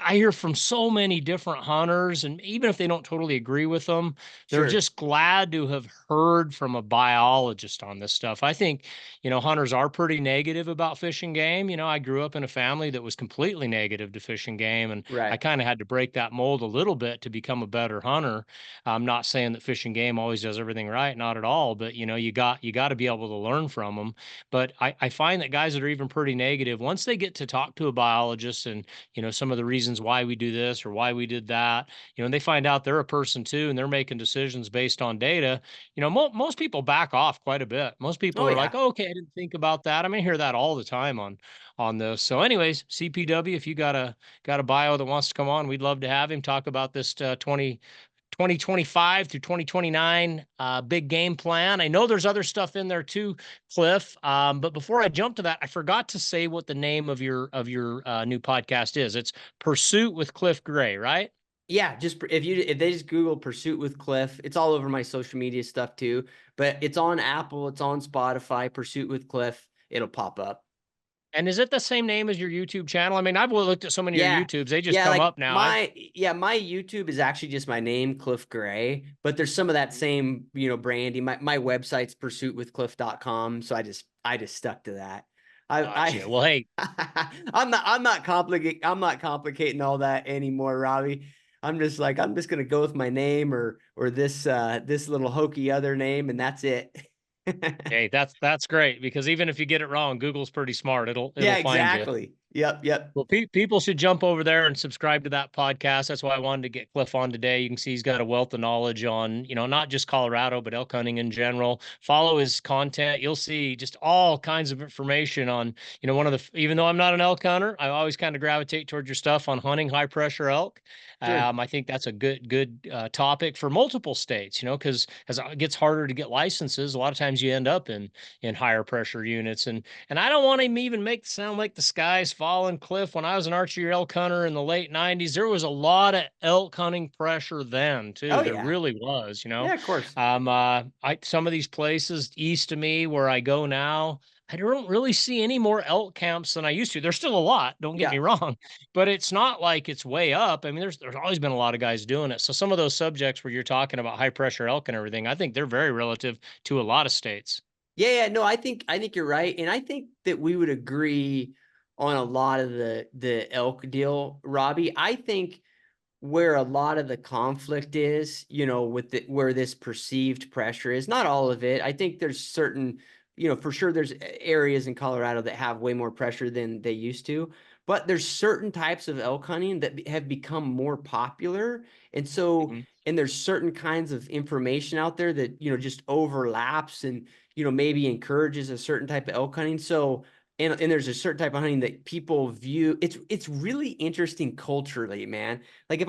I hear from so many different hunters, and even if they don't totally agree with them, they're Sure. just glad to have heard from a biologist on this stuff. I think, hunters are pretty negative about fishing game. I grew up in a family that was completely negative to fishing game, and I Right. kind of had to break that mold a little bit to become a better hunter. I'm not saying that fishing game always does everything right, not at all, but you got to be able to learn from them. But I find that guys that are even pretty negative, once they get to talk to a biologist and some of the reasons why we do this or why we did that, and they find out they're a person too and they're making decisions based on data, most people back off quite a bit. Most people Oh are yeah. like, oh, okay, I didn't think about that. I mean, I hear that all the time on this. So anyways, CPW, if you got a bio that wants to come on, we'd love to have him talk about this 2025 through 2029 big game plan. I know there's other stuff in there too, Cliff. But before I jump to that, I forgot to say what the name of your new podcast is. It's Pursuit with Cliff Gray, right? Yeah, just if they just Google Pursuit with Cliff, it's all over my social media stuff too. But it's on Apple, it's on Spotify. Pursuit with Cliff, it'll pop up. And is it the same name as your YouTube channel? I mean, I've looked at so many of your Yeah, YouTubes; they just yeah, come like up now. my YouTube is actually just my name, Cliff Gray, but there's some of that same branding. My website's pursuitwithcliff.com, so I just stuck to that. Gotcha. Well, hey, I'm not complicating all that anymore, Robbie. I'm just gonna go with my name or this little hokey other name, and that's it. hey, that's great, because even if you get it wrong, Google's pretty smart. It'll Yeah, find you. exactly. Yep. Well, people should jump over there and subscribe to that podcast. That's why I wanted to get Cliff on today. You can see he's got a wealth of knowledge on, not just Colorado, but elk hunting in general. Follow his content. You'll see just all kinds of information on, even though I'm not an elk hunter, I always kind of gravitate towards your stuff on hunting high pressure elk. Sure. I think that's a good topic for multiple states, because as it gets harder to get licenses, a lot of times you end up in higher pressure units. And I don't want him even make it sound like the sky's falling, Cliff. When I was an archery elk hunter in the late 90s, there was a lot of elk hunting pressure then Oh too. There yeah. really was, Yeah, of course. I some of these places east of me where I go now, I don't really see any more elk camps than I used to. There's still a lot, don't get me Yeah. wrong, but it's not like it's way up. I mean, there's always been a lot of guys doing it. So some of those subjects where you're talking about high pressure elk and everything, I think they're very relative to a lot of states. Yeah, no, I think you're right, and I think that we would agree on a lot of the elk deal, Robbie. I think where a lot of the conflict is, with where this perceived pressure is, not all of it. I think there's certain, for sure there's areas in Colorado that have way more pressure than they used to, but there's certain types of elk hunting that have become more popular. And so, Mhm. and there's certain kinds of information out there that, just overlaps and, maybe encourages a certain type of elk hunting. So, and there's a certain type of hunting that people view. It's really interesting culturally, man. Like if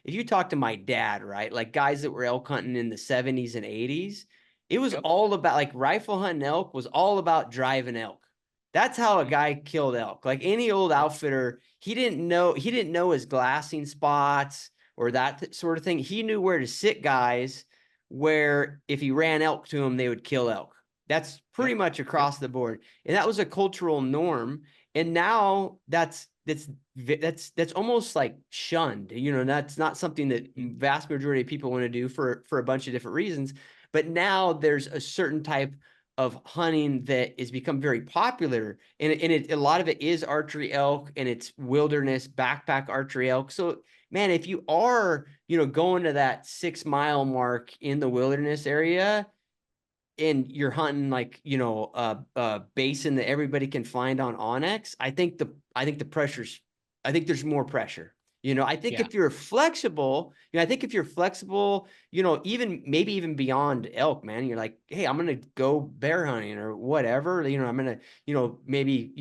you talk to my dad, right? Like guys that were elk hunting in the 70s and 80s, it was Yep. all about like rifle hunting elk was all about driving elk. That's how a Mhm. guy killed elk. Like any old Yep. outfitter, he didn't know his glassing spots or that sort of thing. He knew where to sit guys where if he ran elk to them, they would kill elk. That's pretty Yep. much Yep. across the board. And that was a cultural norm. And now that's almost like shunned. That's not something that Mhm. vast majority of people want to do for a bunch of different reasons. But now there's a certain type of hunting that has become very popular, and a lot of it is archery elk, and it's wilderness backpack archery elk. So man, if you are going to that 6 mile mark in the wilderness area, and you're hunting like a basin that everybody can find on Onyx, I think the pressure's I think there's more pressure. I think Yeah. if you're flexible, even maybe even beyond elk, man, you're like, hey, I'm gonna go bear hunting or whatever. I'm gonna, maybe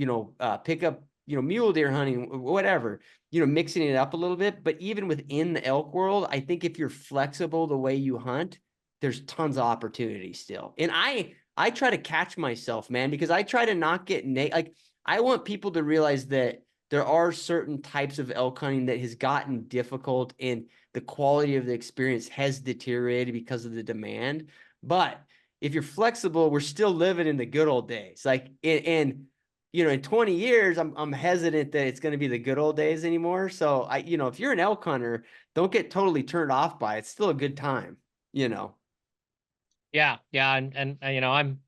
pick up mule deer hunting, whatever. Mixing it up a little bit. But even within the elk world, I think if you're flexible the way you hunt, there's tons of opportunity still. And I try to catch myself, man, because I try to not get like I want people to realize that there are certain types of elk hunting that has gotten difficult and the quality of the experience has deteriorated because of the demand. But if you're flexible, we're still living in the good old days. Like and in 20 years, I'm hesitant that it's going to be the good old days anymore. So if you're an elk hunter, don't get totally turned off by it. It's still a good time, you know. Yeah, yeah, and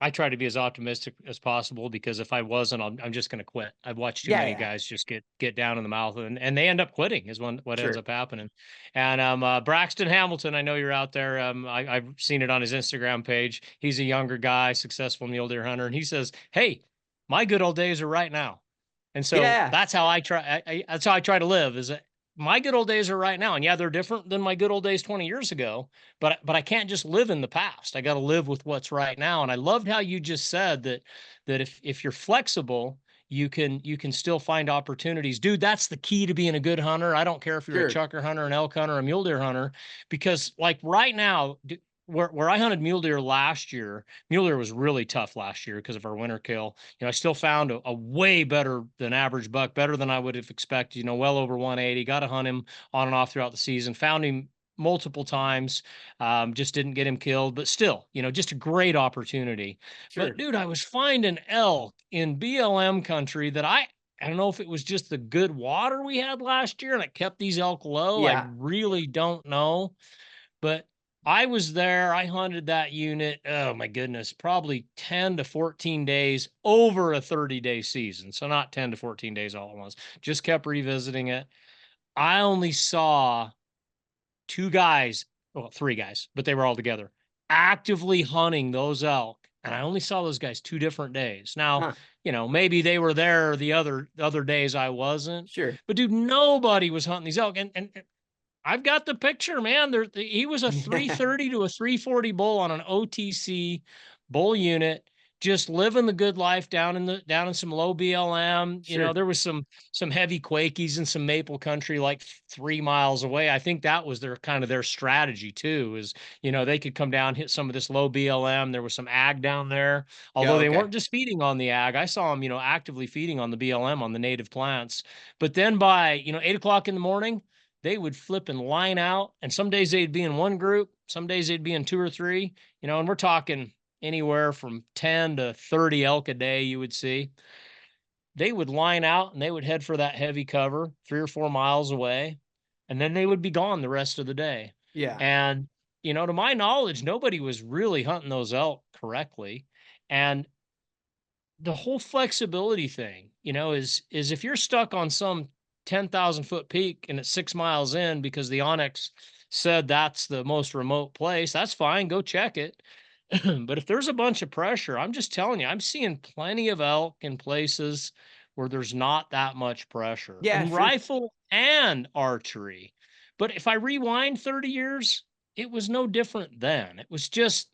I try to be as optimistic as possible because if I wasn't, I'm just going to quit. I've watched too Yeah, many yeah, guys just get down in the mouth, and they end up quitting is what ends sure. up happening. And Braxton Hamilton, I know you're out there. I've seen it on his Instagram page. He's a younger guy, successful mule deer hunter, and he says, "Hey, my good old days are right now." And so Yeah, that's how I try. That's how I try to live. Is that my good old days are right now, and yeah, they're different than my good old days 20 years ago. But I can't just live in the past. I got to live with what's right now. And I loved how you just said that if you're flexible, you can still find opportunities. Dude, that's the key to being a good hunter. I don't care if you're a sure. chucker hunter, an elk hunter, a mule deer hunter, because like right now, where I hunted mule deer last year, mule deer was really tough last year because of our winter kill. I still found a way better than average buck, better than I would have expected, well over 180. Got to hunt him on and off throughout the season. Found him multiple times. Just didn't get him killed, but still, just a great opportunity. But Sure. dude, I was finding elk in BLM country that I don't know if it was just the good water we had last year and it kept these elk low. I Yeah, really don't know. But I was there. I hunted that unit. Oh my goodness, probably 10 to 14 days over a 30-day season. So not 10 to 14 days all at once. Just kept revisiting it. I only saw two guys, well, three guys, but they were all together, actively hunting those elk. And I only saw those guys two different days. Now, huh, maybe they were there the other days I wasn't. sure. But dude, nobody was hunting these elk. And I've got the picture, man. He was a Yeah, 330 to a 340 bull on an OTC bull unit, just living the good life down in some low BLM. sure. There was some heavy Quakies and some maple country like 3 miles away. I think that was their kind of their strategy too, is they could come down, hit some of this low BLM. There was some ag down there, Yeah, although they okay. weren't just feeding on the ag. I saw them, actively feeding on the BLM on the native plants. But then by 8 o'clock in the morning, they would flip and line out. And some days they'd be in one group, some days they'd be in two or three, and we're talking anywhere from 10 to 30 elk a day you would see. They would line out and they would head for that heavy cover 3 or 4 miles away. And then they would be gone the rest of the day. Yeah. And, to my knowledge, nobody was really hunting those elk correctly. And the whole flexibility thing, is if you're stuck on some 10,000-foot peak and it's 6 miles in because the Onyx said that's the most remote place, that's fine. Go check it. But if there's a bunch of pressure, I'm just telling you, I'm seeing plenty of elk in places where there's not that much pressure Yeah, in sure. rifle and archery. But if I rewind 30 years, it was no different then. It was just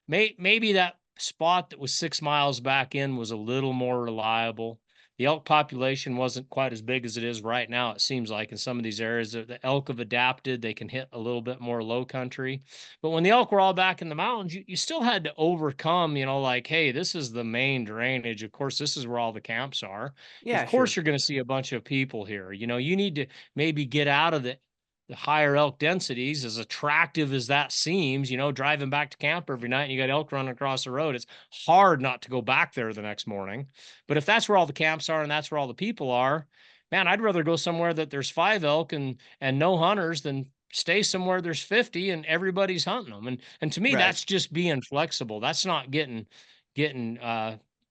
maybe that spot that was 6 miles back in was a little more reliable. The elk population wasn't quite as big as it is right now, it seems like in some of these areas. The elk have adapted, they can hit a little bit more low country. But when the elk were all back in the mountains, you still had to overcome, like, hey, this is the main drainage. Of course, this is where all the camps are. Of Yeah, course, sure. you're going to see a bunch of people here. You need to maybe get out of the higher elk densities, as attractive as that seems, driving back to camp every night and you got elk running across the road. It's hard not to go back there the next morning. But if that's where all the camps are and that's where all the people are, man, I'd rather go somewhere that there's 5 elk and no hunters than stay somewhere there's 50 and everybody's hunting them. And to me, Right. that's just being flexible. That's not getting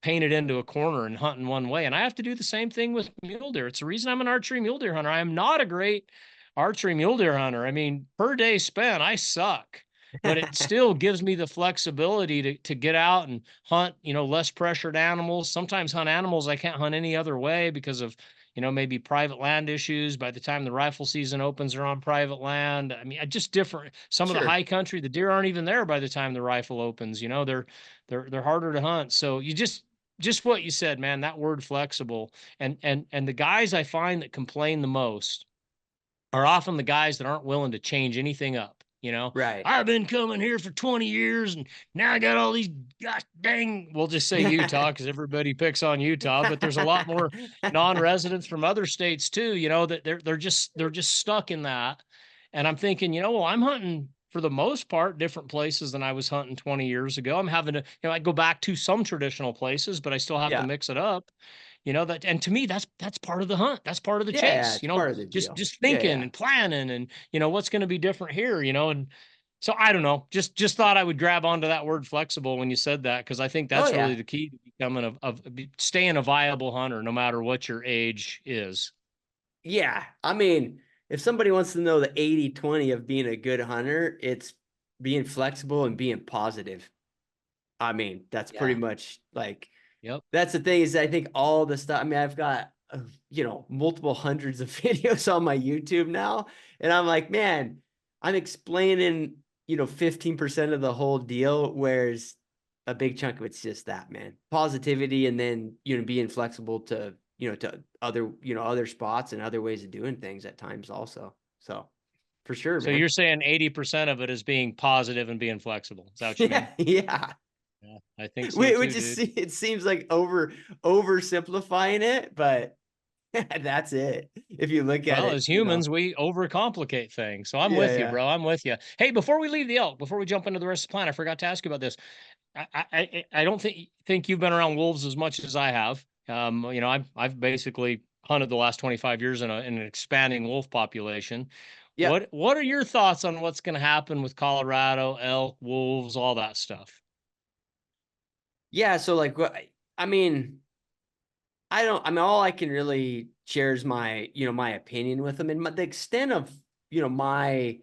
painted into a corner and hunting one way. And I have to do the same thing with mule deer. It's the reason I'm an archery mule deer hunter. I am not a great archery mule deer hunter. I mean, per day spent, I suck, but it still gives me the flexibility to get out and hunt, less pressured animals. Sometimes hunt animals I can't hunt any other way because of, maybe private land issues. By the time the rifle season opens, they're on private land. I mean, just different. Some of the Sure. high country, the deer aren't even there by the time the rifle opens. They're harder to hunt. So you just what you said, man, that word flexible. And the guys I find that complain the most are often the guys that aren't willing to change anything up. Right. I've been coming here for 20 years and now I got all these, gosh dang, we'll just say Utah because everybody picks on Utah, but there's a lot more non-residents from other states too, that they're just stuck in that. And I'm thinking, well, I'm hunting for the most part different places than I was hunting 20 years ago. I'm having to, I go back to some traditional places, but I still have to Yeah. mix it up. That, and to me, that's part of the hunt. That's part of the Yeah, yeah, chase. it's part of the Just deal. just Yeah, thinking yeah. and planning, and what's going to be different here. And so I don't know. Just thought I would grab onto that word flexible when you said that, because I think Oh, that's really yeah. the key to becoming staying a viable hunter, no matter what your age is. Yeah. I mean, if somebody wants to know the 80-20 of being a good hunter, it's being flexible and being positive. I mean, that's pretty Yeah. much like, Yep. that's the thing is I think all the stuff, I mean, I've got, multiple hundreds of videos on my YouTube now. And I'm like, man, I'm explaining, 15% of the whole deal, whereas a big chunk of it's just that, man. Positivity and then, being flexible to, to other, other spots and other ways of doing things at times also. So for sure, So man. you're saying 80% of it is being positive and being flexible. Is that what you Yeah. mean? Yeah. Yeah, I think so too, Which is, dude. it seems like oversimplifying it, but that's it. If you look at Well, it, as humans, we overcomplicate things. So I'm Yeah, with you, yeah. bro. I'm with you. Hey, before we leave the elk, before we jump into the rest of the plan, I forgot to ask you about this. I don't think you've been around wolves as much as I have. I've basically hunted the last 25 years in an expanding wolf population. Yep. What are your thoughts on what's going to happen with Colorado, elk, wolves, all that stuff? Yeah. So like what I mean, I mean, all I can really share is my, my opinion with them and the extent of, my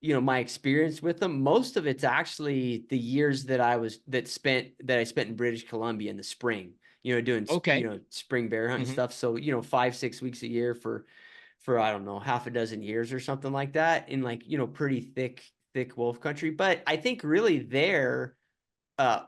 experience with them. Most of it's actually the years that I spent in British Columbia in the spring, doing, Okay. spring bear hunting Hmm. stuff. So, 5, 6 weeks a year for, I don't know, half a dozen years or something like that in like, pretty thick wolf country. But I think really there,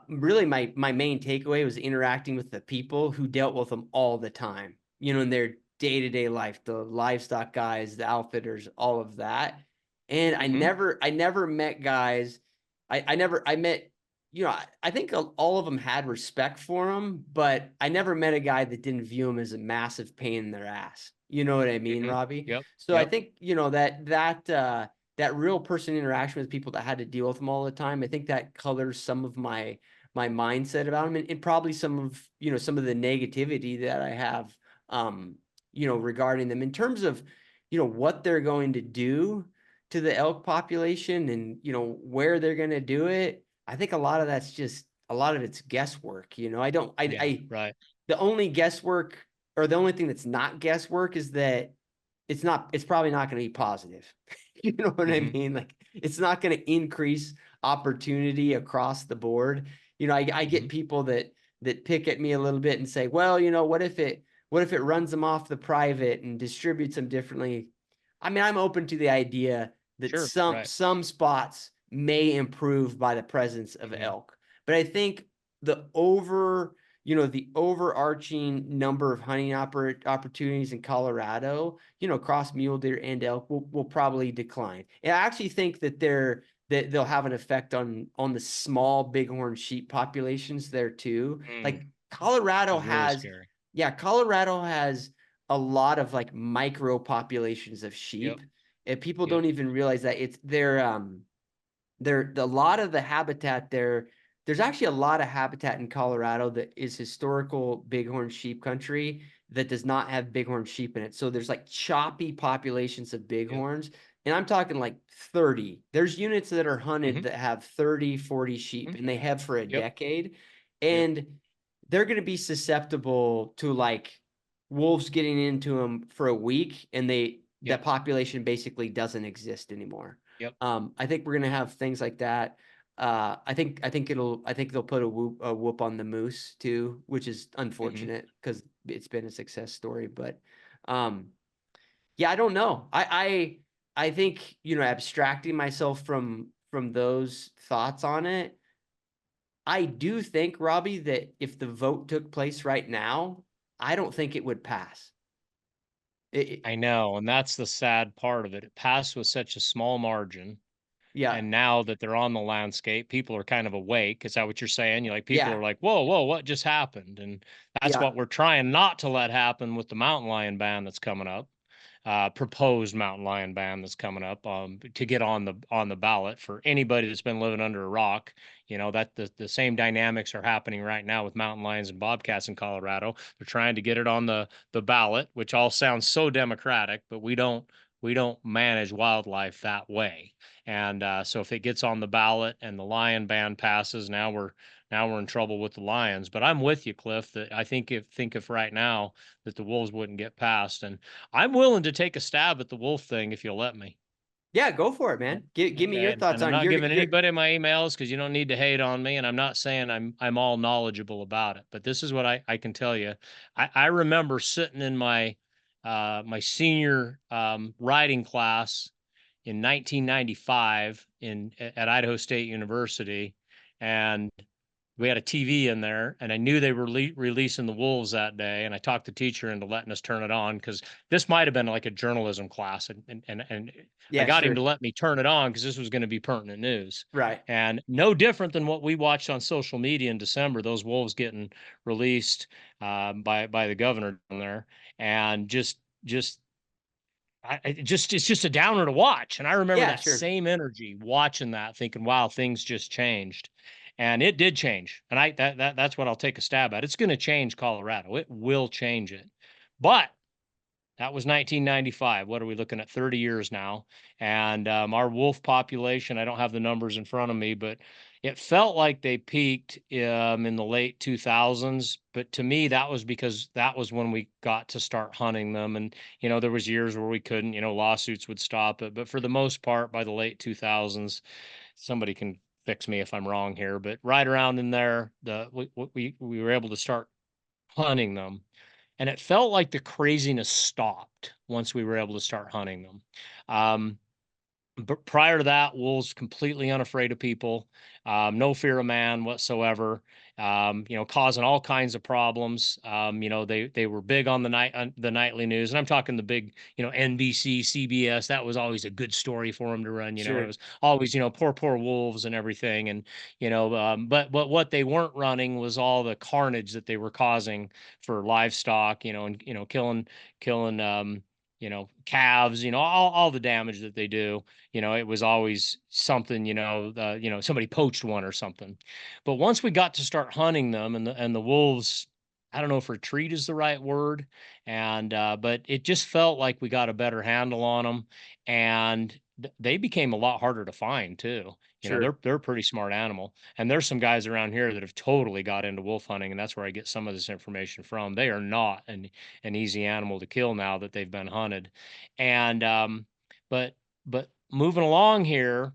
really my main takeaway was interacting with the people who dealt with them all the time, in their day-to-day life, the livestock guys, the outfitters, all of that. And I Hmm. never I never met guys. I met, I think all of them had respect for him, but I never met a guy that didn't view him as a massive pain in their ass. You know what I mean, Hmm. Robbie? Yep. So I Yep. think, that real person interaction with people that had to deal with them all the time, I think that colors some of my mindset about them, and probably some of the negativity that I have, regarding them in terms of, what they're going to do to the elk population and, where they're going to do it. I think a lot of it's guesswork. I don't, Yeah. Right. the only guesswork, or the only thing that's not guesswork, is that it's probably not going to be positive. You know what I Hmm. mean? Like, it's not going to increase opportunity across the board. I get Hmm. people that pick at me a little bit and say, well, what if it runs them off the private and distributes them differently? I mean, I'm open to the idea that Sure. some Right. some spots may improve by the presence of Hmm. elk. But I think the over the overarching number of hunting opportunities in Colorado, across mule deer and elk will probably decline. And I actually think that they'll have an effect on the small bighorn sheep populations there too. Mm, Like Colorado is really has, scary. yeah, Colorado has a lot of like micro populations of Yep. sheep, and people Yep. don't even realize that it's there a lot of the habitat there. There's actually a lot of habitat in Colorado that is historical bighorn sheep country that does not have bighorn sheep in it. So there's like choppy populations of Yep. bighorns, and I'm talking like 30. There's units that are hunted Hmm. that have 30, 40 sheep, Hmm. and they have for a Yep. decade. Yep. And they're going to be susceptible to like wolves getting into them for a week, and Yep. that population basically doesn't exist anymore. Yep. I think we're gonna have things like that. I think they'll put a whoop on the moose too, which is Hmm. unfortunate because it's been a success story. But um, yeah, I don't know. I think abstracting myself from those thoughts on it, I do think, Robbie, that if the vote took place right now, I don't think it would pass. I know, and that's the sad part of it. It passed with such a small margin. Yeah, And now that they're on the landscape, people are kind of awake. Is that what you're saying? You like people yeah, are like, whoa, whoa, what just happened? And that's yeah, what we're trying not to let happen with the mountain lion ban that's coming up. Proposed mountain lion ban that's coming up, to get on the ballot for anybody that's been living under a rock. You know that the same dynamics are happening right now with mountain lions and bobcats in Colorado. They're trying to get it on the ballot, which all sounds so democratic, but we don't manage wildlife that way. And so if it gets on the ballot and the lion ban passes, now we're in trouble with the lions. But I'm with you, Cliff. That I think if right now that the wolves wouldn't get passed, and I'm willing to take a stab at the wolf thing if you'll let me. yeah. Go for it, Yeah. man. Give me your Okay. And thoughts I'm on not giving your anybody my emails because you don't need to hate on me. And I'm not saying I'm all knowledgeable about it, but this is what I can tell you. I remember sitting in my senior writing class in 1995 at Idaho State University, and we had a TV in there, and I knew they were releasing the wolves that day, and I talked the teacher into letting us turn it on because this might have been like a journalism class, and I Yeah, got him to sure. let me turn it on because this was going to be pertinent news, Right. and no different than what we watched on social media in December. Those wolves getting released by the governor down there, and just it's just a downer to watch. And I remember Yeah, that sure. same energy watching that, thinking, wow, things just changed. And it did change. And that's what I'll take a stab at. It's going to change Colorado. It will change it. But that was 1995. What are we looking at? 30 years now. And our wolf population, I don't have the numbers in front of me, but it felt like they peaked in the late 2000s. But to me, that was because that was when we got to start hunting them. And, there was years where we couldn't, lawsuits would stop it. But for the most part, by the late 2000s, somebody can fix me if I'm wrong here, but right around in there, we were able to start hunting them, and it felt like the craziness stopped once we were able to start hunting them. Um, but prior to that, wolves completely unafraid of people, no fear of man whatsoever. Causing all kinds of problems. They were big on the nightly news, and I'm talking the big, NBC, CBS. That was always a good story for them to run. And it Sure. was always, poor wolves and everything. And but what they weren't running was all the carnage that they were causing for livestock. And killing calves. All the damage that they do. It was always something, somebody poached one or something. But once we got to start hunting them, and the wolves, I don't know if retreat is the right word, and but it just felt like we got a better handle on them, and they became a lot harder to find too. Sure. They're a pretty smart animal, and there's some guys around here that have totally got into wolf hunting, and that's where I get some of this information from. They are not an easy animal to kill now that they've been hunted, and but but moving along here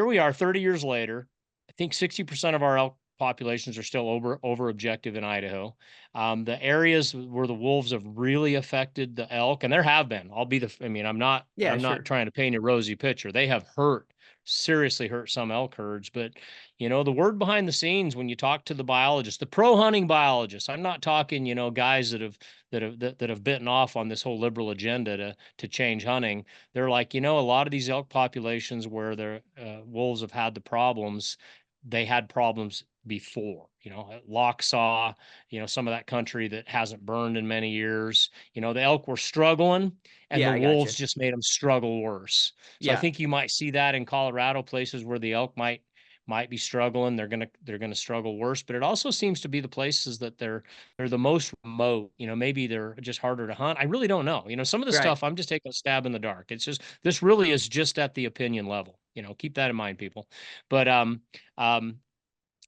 we are 30 years later. I think 60% of our elk populations are still over objective in Idaho. The areas where the wolves have really affected the elk, and there have been. I mean, I'm not Yeah, I'm not sure. trying to paint a rosy picture. They have hurt seriously hurt some elk herds. But the word behind the scenes when you talk to the biologists, the pro hunting biologists, I'm not talking, guys that have bitten off on this whole liberal agenda to change hunting. They're like, a lot of these elk populations where the wolves have had the problems, they had problems before, at Locksaw, some of that country that hasn't burned in many years. The elk were struggling and Yeah, the I gotcha. wolves just made them struggle worse. So I Yeah, think you might see that in Colorado, places where the elk might be struggling. They're gonna struggle worse. But it also seems to be the places that they're the most remote. Maybe they're just harder to hunt. I really don't know. Some of the right. stuff I'm just taking a stab in the dark. It's just this really is just at the opinion level. Keep that in mind, people. But um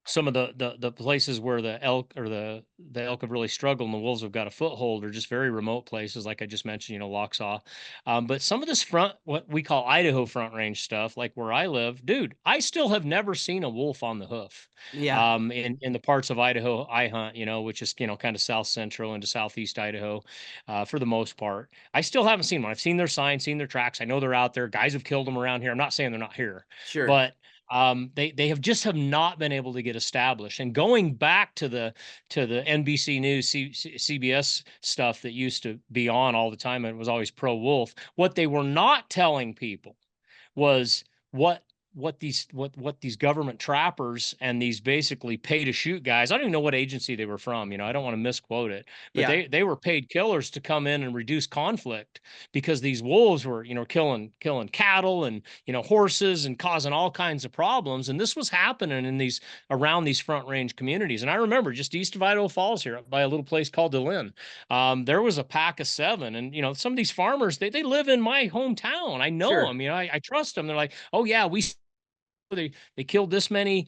some of the places where the elk have really struggled and the wolves have got a foothold are just very remote places, like I just mentioned, Locksaw. But some of this what we call Idaho front range stuff, like where I live, dude, I still have never seen a wolf on the hoof. Yeah, In the parts of Idaho I hunt, which is kind of south central into southeast Idaho, for the most part, I still haven't seen one. I've seen their signs, seen their tracks. I know they're out there. Guys have killed them around here. I'm not saying they're not here, sure. but they have not been able to get established. And going back to the NBC News, CBS stuff that used to be on all the time, and it was always pro wolf. What they were not telling people was what these government trappers and these basically pay to shoot guys. I don't even know what agency they were from. I don't want to misquote it, but Yeah, they were paid killers to come in and reduce conflict because these wolves were killing cattle and horses and causing all kinds of problems. And this was happening in these around these front range communities. And I remember just east of Idaho Falls here by a little place called DeLynn, there was a pack of 7. And some of these farmers, they live in my hometown. I know sure. them. I trust them. They're like, oh yeah, they killed this many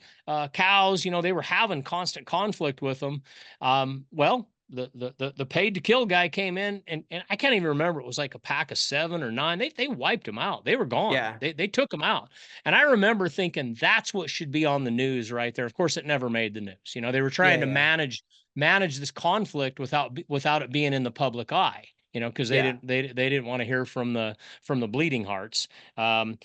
cows. They were having constant conflict with them. Well, the paid to kill guy came in, and I can't even remember. It was like a pack of 7 or 9. They wiped them out. They were gone. Yeah, They took them out. And I remember thinking that's what should be on the news right there. Of course, it never made the news. They were yeah, trying to yeah, manage this conflict without it being in the public eye. Because yeah, they didn't want to hear from the bleeding hearts. And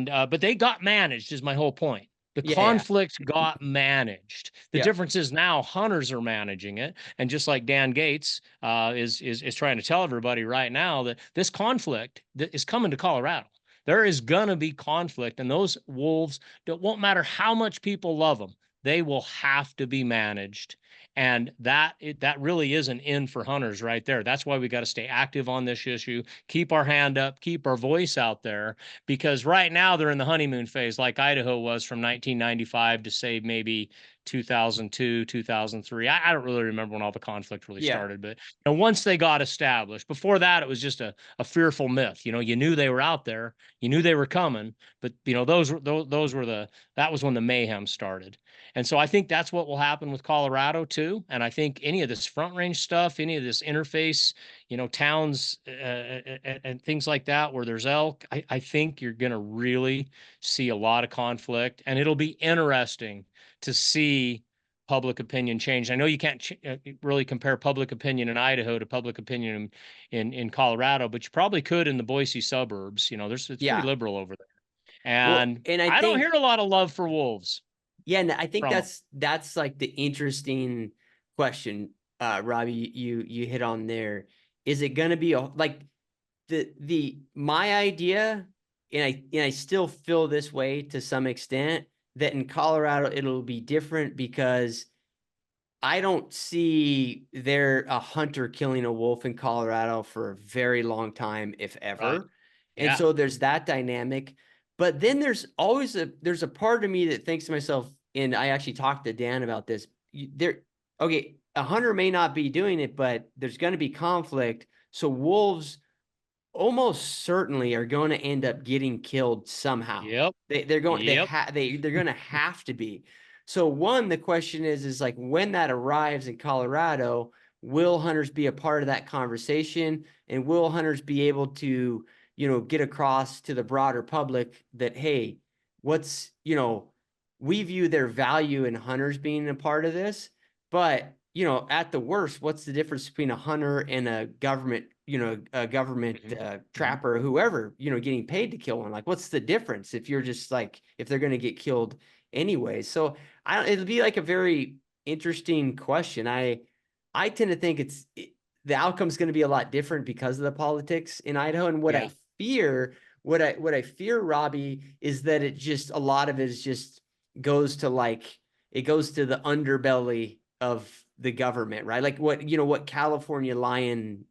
but they got managed is my whole point. The yeah, yeah, conflict got managed. The yeah, difference is now hunters are managing it. And just like Dan Gates is trying to tell everybody right now that this conflict that is coming to Colorado. There is gonna be conflict, and those wolves, it won't matter how much people love them, they will have to be managed. And that really is an in for hunters right there. That's why we got to stay active on this issue, keep our hand up, keep our voice out there, because right now they're in the honeymoon phase, like Idaho was from 1995 to say maybe 2002, 2003. I don't really remember when all the conflict really yeah, started, but once they got established, before that, it was just a fearful myth. You knew they were out there, you knew they were coming, but those were that was when the mayhem started. And so I think that's what will happen with Colorado too. And I think any of this front range stuff, any of this interface, towns and things like that where there's elk, I think you're going to really see a lot of conflict, and it'll be interesting to see public opinion change. I know you can't really compare public opinion in Idaho to public opinion in Colorado, but you probably could in the Boise suburbs. It's pretty yeah. liberal over there, Well, and and I I don't think, hear a lot of love for wolves yeah, and I think from them. that's like the interesting question, Robbie, you hit on there. Is it gonna be like the my idea, and I still feel this way to some extent, that in Colorado it'll be different because I don't see there a hunter killing a wolf in Colorado for a very long time, if Right. ever. And Yeah. so there's that dynamic. But then there's a part of me that thinks to myself, and I actually talked to Dan about this. Okay, a hunter may not be doing it, but there's going to be conflict. So wolves almost certainly are going to end up getting killed somehow. Yep. Yep. They're going to have to be. So one, the question is like when that arrives in Colorado, will hunters be a part of that conversation, and will hunters be able to, get across to the broader public that, hey, what's, we view their value in hunters being a part of this, but at the worst, what's the difference between a hunter and a government, a government Mhm. Mhm. trapper or whoever, getting paid to kill one? Like, what's the difference if you're just like, if they're going to get killed anyway? So it'll be like a very interesting question. I tend to think the outcome's going to be a lot different because of the politics in Idaho. And Yeah. what I fear, Robby, is that it just, a lot of it is just goes to like, it goes to the underbelly of the government, right? Like what California lion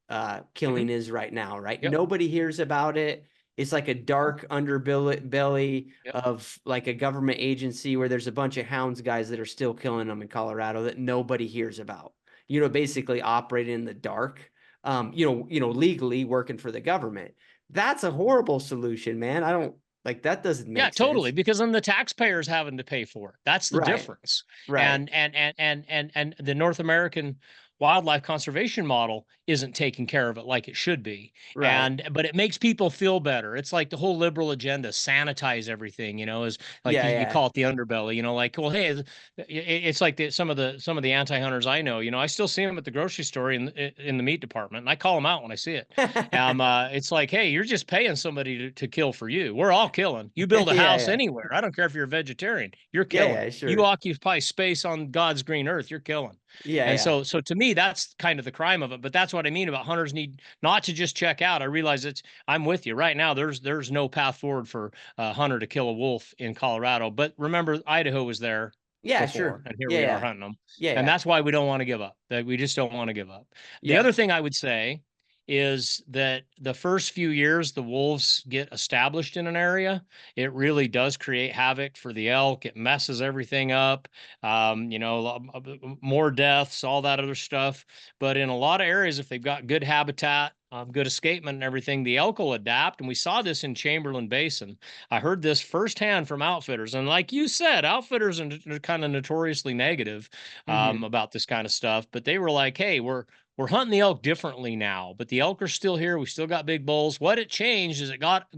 killing Mhm. is right now, right? Yep. Nobody hears about it. It's like a No. dark underbelly Yep. of like a government agency where there's a bunch of hounds guys that are still killing them in Colorado that nobody hears about. Basically operating in the dark. Legally working for the government. That's a horrible solution, man. I don't like that. Doesn't Yeah, make totally. sense. Because then the taxpayer's having to pay for it. That's the Right. difference. Right. And the North American wildlife conservation model isn't taking care of it like it should be. Right. But it makes people feel better. It's like the whole liberal agenda, sanitize everything, is like Yeah. you Yeah. call it the underbelly, like, well, hey, it's like some of the anti-hunters I know, I still see them at the grocery store in the meat department, and I call them out when I see it. It's like, hey, you're just paying somebody to kill for you. We're all killing. You build a Yeah. house Yeah. anywhere. I don't care if you're a vegetarian. You're Yeah. killing. Yeah. You Sure. occupy space on God's green earth. You're killing. Yeah. And Yeah. so to me, that's kind of the crime of it. But that's what I mean about hunters need not to just check out. I realize I'm with you right now. There's no path forward for a hunter to kill a wolf in Colorado. But remember, Idaho was there Yeah. before, Sure. and here Yeah. we are Yeah. hunting them. Yeah. And Yeah. that's why we don't want to give up. That we just don't want to give up. The Yeah. other thing I would say is that the first few years the wolves get established in an area, it really does create havoc for the elk. It messes everything up. More deaths, all that other stuff. But in a lot of areas, if they've got good habitat, good escapement and everything, the elk will adapt. And we saw this in Chamberlain Basin. I heard this firsthand from outfitters. And like you said, outfitters are kind of notoriously negative Mm-hmm. about this kind of stuff. But they were like, hey, we're hunting the elk differently now, but the elk are still here. We still got big bulls. What it changed is it got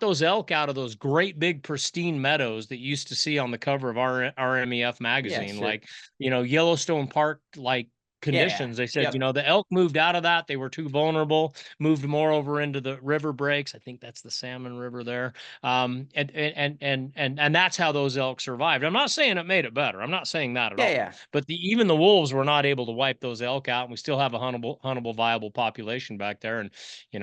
those elk out of those great big pristine meadows that you used to see on the cover of our RMEF Yeah. magazine, Sure. like Yellowstone Park like Yeah. Yeah. conditions. They said, Yep. the elk moved out of that. They were too vulnerable, moved more over into the river breaks. I think that's the Salmon River there. And that's how those elk survived. I'm not saying it made it better. I'm not saying that at Yeah. all. Yeah. But even the wolves were not able to wipe those elk out, and we still have a huntable, viable population back there. And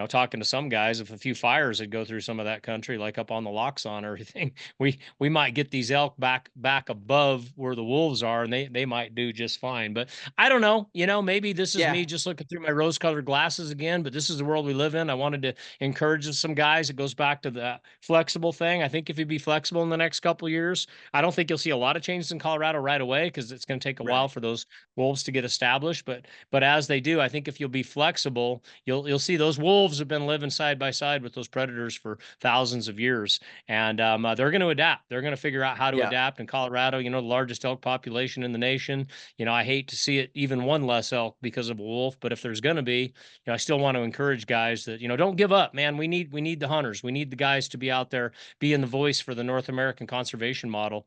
talking to some guys, if a few fires would go through some of that country, like up on the Loxon or everything, we might get these elk back above where the wolves are, and they might do just fine. But I don't know. Maybe this is Yeah. me just looking through my rose-colored glasses again. But this is the world we live in. I wanted to encourage some guys. It goes back to the flexible thing. I think if you be flexible in the next couple years, I don't think you'll see a lot of changes in Colorado right away because it's going to take a while Right. for those wolves to get established. But as they do, I think if you'll be flexible, you'll see those wolves have been living side by side with those predators for thousands of years, and they're going to adapt. They're going to figure out how to Yeah. adapt. In Colorado, the largest elk population in the nation. I hate to see it even one less elk because of a wolf, but if there's going to be, I still want to encourage guys that don't give up, man. We need the hunters. We need the guys to be out there being the voice for the North American conservation model,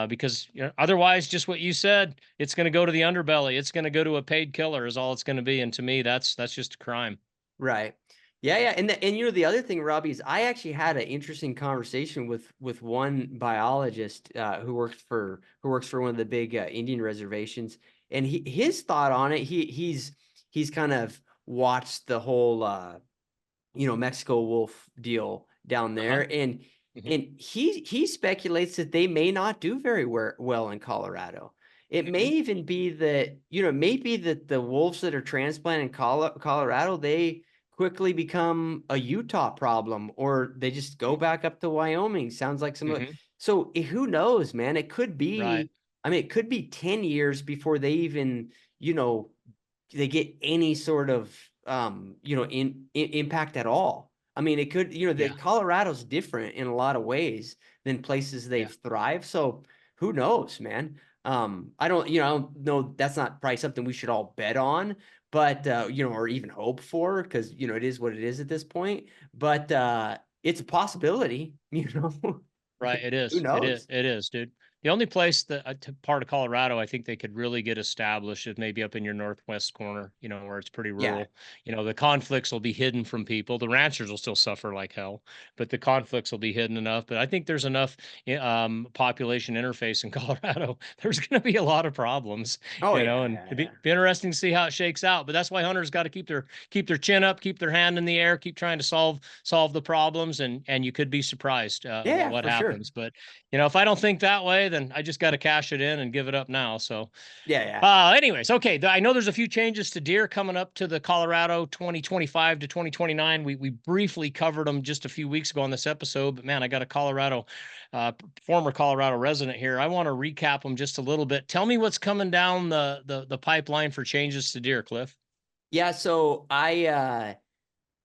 because otherwise, just what you said, it's going to go to the underbelly. It's going to go to a paid killer, is all it's going to be. And to me, that's just a crime. Right. Yeah, yeah. And the other thing, Robbie, is I actually had an interesting conversation with one biologist who works for one of the big Indian reservations, and his thought on it, he's kind of watched the whole Mexico wolf deal down Uh huh. there, and Hmm. and he speculates that they may not do very well in Colorado. It may Hmm. even be that, maybe that the wolves that are transplanted in Colorado, they quickly become a Utah problem, or they just go back up to Wyoming. Sounds like Hmm. so who knows, man? It could Right. be, I mean, it could be 10 years before they even, you know, they get any sort of in impact at all. I mean, it could, the Yeah. Colorado's different in a lot of ways than places Yeah. they've thrived. So who knows, man? I don't, I don't know, that's not probably something we should all bet on, but or even hope for, because it is what it is at this point. But it's a possibility, Right. It who is. It is. knows? It is, dude. The only place that part of Colorado I think they could really get established is maybe up in your northwest corner, where it's pretty Yeah. rural. The conflicts will be hidden from people. The ranchers will still suffer like hell, but the conflicts will be hidden enough. But I think there's enough population interface in Colorado. There's going to be a lot of problems, Oh yeah, and yeah, it'd yeah. be interesting to see how it shakes out. But that's why hunters got to keep their chin up, keep their hand in the air, keep trying to solve the problems, and you could be surprised Yeah, what for sure. happens. But if I don't think that way, then I just got to cash it in and give it up now. So, Yeah, yeah. anyways, okay. I know there's a few changes to deer coming up to the Colorado 2025 to 2029. We briefly covered them just a few weeks ago on this episode, but man, I got a former Colorado resident here. I want to recap them just a little bit. Tell me what's coming down the pipeline for changes to deer, Cliff. Yeah, so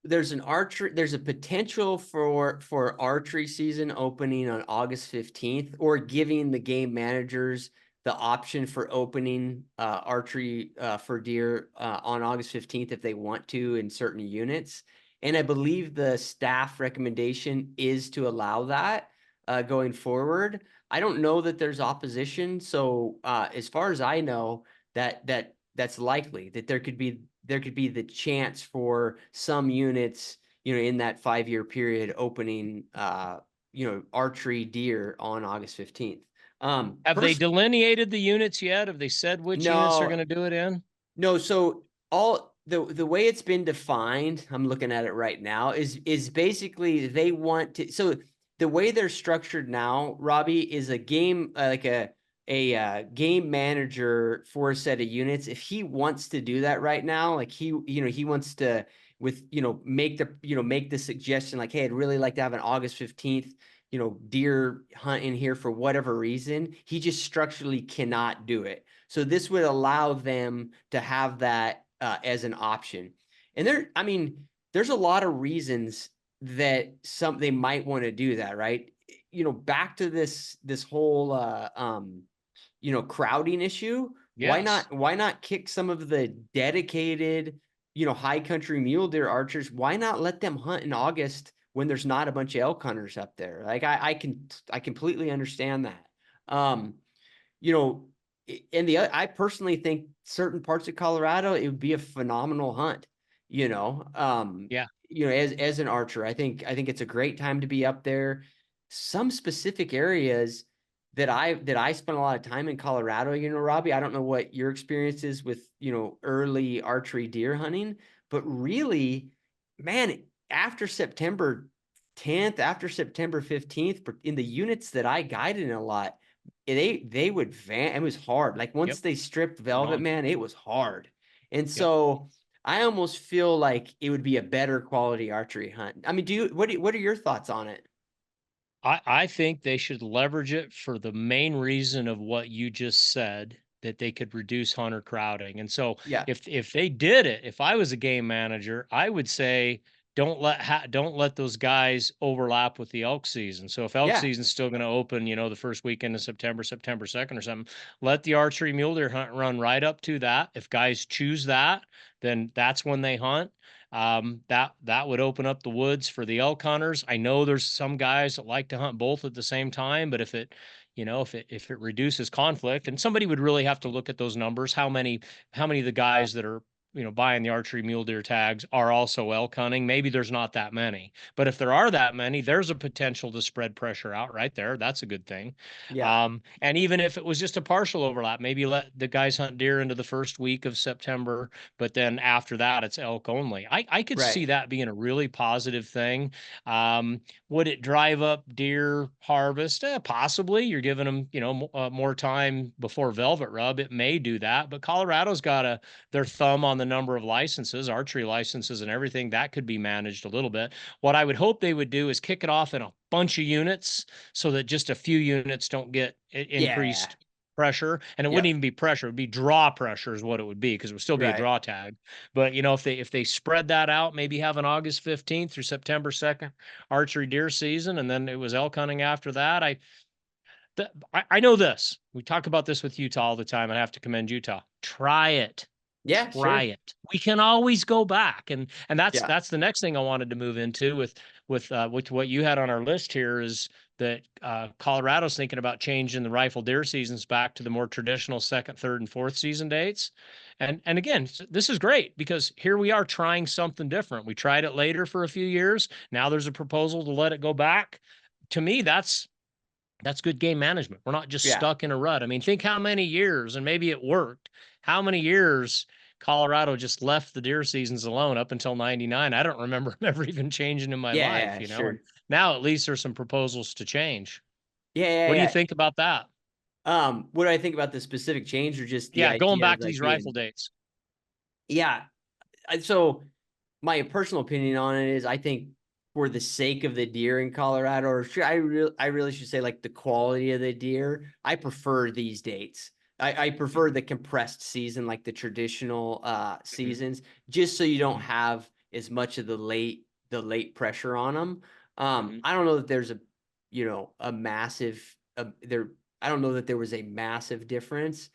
there's a potential for archery season opening on August 15th, or giving the game managers the option for opening archery for deer on August 15th if they want to in certain units. And I believe the staff recommendation is to allow that going forward. I don't know that there's opposition, so as far as I know, that's likely that there could be the chance for some units, in that 5-year period opening, archery deer on August 15th. Have they Person, delineated the units yet? Have they said which units they're no, going to do it in? no. So all the way it's been defined, I'm looking at it right now, is basically they want to. So the way they're structured now, Robby, is a game like a game manager for a set of units. If he wants to do that right now, like he wants to make the suggestion like, hey, I'd really like to have an August 15th deer hunt in here for whatever reason, he just structurally cannot do it. So this would allow them to have that as an option. And there's a lot of reasons that they might want to do that, right? Back to this whole crowding issue. Why Yes. not why not kick some of the dedicated, high country mule deer archers? Why not let them hunt in August when there's not a bunch of elk hunters up there? Like I completely understand that. Um, you know, and I personally think certain parts of Colorado, it would be a phenomenal hunt, Yeah. as an archer. I think it's a great time to be up there. Some specific areas that I spent a lot of time in Colorado, Robby. I don't know what your experience is with, early archery deer hunting, but really, man, after September 10th, after September 15th, in the units that I guided in a lot, they would it was hard. Like once Yep. they stripped They're velvet, gone. man, it was hard. And Yep. so I almost feel like it would be a better quality archery hunt. I mean, what are your thoughts on it? I think they should leverage it for the main reason of what you just said, that they could reduce hunter crowding. And so Yeah. if they did it, if I was a game manager, I would say don't let those guys overlap with the elk season. So if elk Yeah. season's still going to open, the first weekend of September, September 2nd or something, let the archery mule deer hunt run right up to that. If guys choose that, then that's when they hunt. That would open up the woods for the elk hunters. I know there's some guys that like to hunt both at the same time, but if it reduces conflict, and somebody would really have to look at those numbers, how many of the guys that are buying the archery mule deer tags are also elk hunting. Maybe there's not that many, but if there are that many, there's a potential to spread pressure out right there. That's a good thing. Yeah. And even if it was just a partial overlap, maybe let the guys hunt deer into the first week of September, but then after that, it's elk only. I could Right. see that being a really positive thing. Would it drive up deer harvest? Possibly. You're giving them, more time before velvet rub. It may do that, but Colorado's got their thumb on the number of licenses, archery licenses, and everything that could be managed a little bit. What I would hope they would do is kick it off in a bunch of units so that just a few units don't get Yeah. increased pressure, and it wouldn't Yep. even be pressure, it would be draw pressure is what it would be, because it would still be a Right. draw tag. But if they spread that out, maybe have an August 15th through September 2nd archery deer season, and then it was elk hunting after that. I know this. We talk about this with Utah all the time. I have to commend Utah. Try it. Yeah, Try sure. it. We can always go back. And that's Yeah. that's the next thing I wanted to move into with what you had on our list here is that Colorado's thinking about changing the rifle deer seasons back to the more traditional second, third, and fourth season dates. And again, this is great because here we are trying something different. We tried it later for a few years. Now there's a proposal to let it go back. To me, that's good game management. We're not just Yeah. stuck in a rut. I mean, think how many years, and maybe it worked, how many years Colorado just left the deer seasons alone up until 99. I don't remember them ever even changing in my Yeah, life, yeah, and sure. now at least there's some proposals to change. Yeah, yeah, What do you yeah. think about that? What do I think about the specific change or just the Yeah, going idea of back to like these rifle being dates. yeah. So my personal opinion on it is I think for the sake of the deer in Colorado, or I really should say like the quality of the deer, I prefer these dates. I prefer the compressed season, like the traditional Mhm, seasons, just so you don't mhm, have as much of the late pressure on them. mhm. I don't know that there's a a massive there. I don't know that there was a massive difference.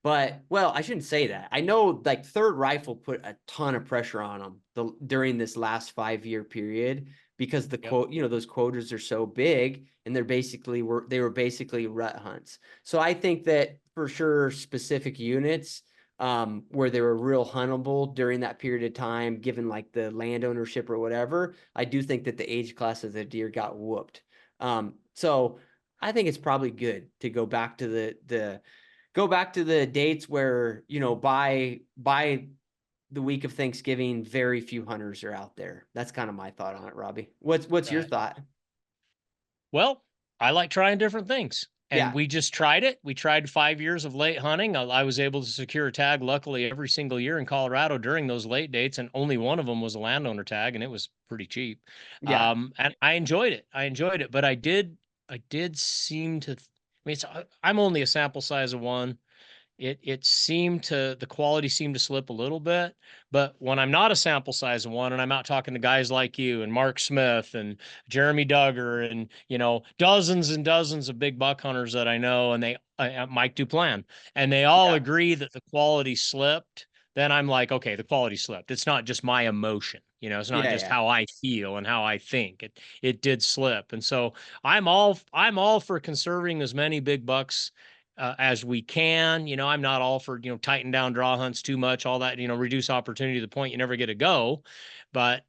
But well, I shouldn't say that. I know like Third Rifle put a ton of pressure on them during this last 5 year period because the Yep. quote, those quotas are so big and they were basically rut hunts. So I think that for sure specific units where they were real huntable during that period of time, given like the land ownership or whatever, I do think that the age class of the deer got whooped. So I think it's probably good to go back to the dates where by the week of Thanksgiving, very few hunters are out there. That's kind of my thought on it, Robbie. What's your Right. thought? Well, I like trying different things. And Yeah, we just tried it. We tried 5 years of late hunting. I was able to secure a tag, luckily, every single year in Colorado during those late dates. And only one of them was a landowner tag, and it was pretty cheap. yeah, And I enjoyed it. I enjoyed it. But I did seem to, I mean, I'm only a sample size of one. It seemed to the quality seemed to slip a little bit, but when I'm not a sample size of one and I'm out talking to guys like you and Mark Smith and Jeremy Duggar and dozens and dozens of big buck hunters that I know, and they Mike Duplan, and they all yeah, agree that the quality slipped, then I'm like, okay, the quality slipped. It's not just my emotion, it's not yeah, just yeah. how I feel and how I think. It did slip. And so I'm all for conserving as many big bucks as we can. I'm not all for, tighten down draw hunts too much, all that, reduce opportunity to the point you never get to go. But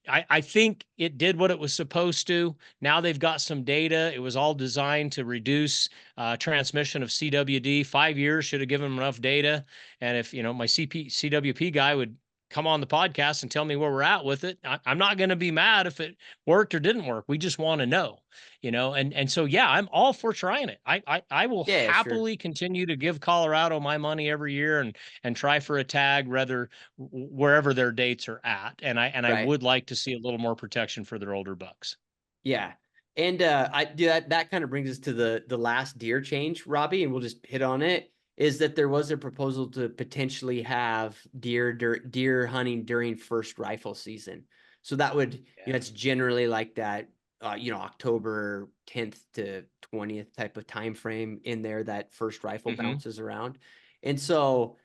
I think it did what it was supposed to. Now they've got some data. It was all designed to reduce transmission of CWD. 5 years should have given them enough data. And if, my CWP guy would come on the podcast and tell me where we're at with it, I'm not going to be mad if it worked or didn't work. We just want to know. And so yeah, I'm all for trying it. I will Yeah, sure. happily continue to give Colorado my money every year and try for a tag rather wherever their dates are at. And I Right. would like to see a little more protection for their older bucks. Yeah. And I do that kind of brings us to the last deer change, Robbie, and we'll just hit on it. Is that there was a proposal to potentially have deer hunting during first rifle season. So that would, Yeah. it's generally like that, October 10th to 20th type of time frame in there that first rifle Hmm. bounces around. And so,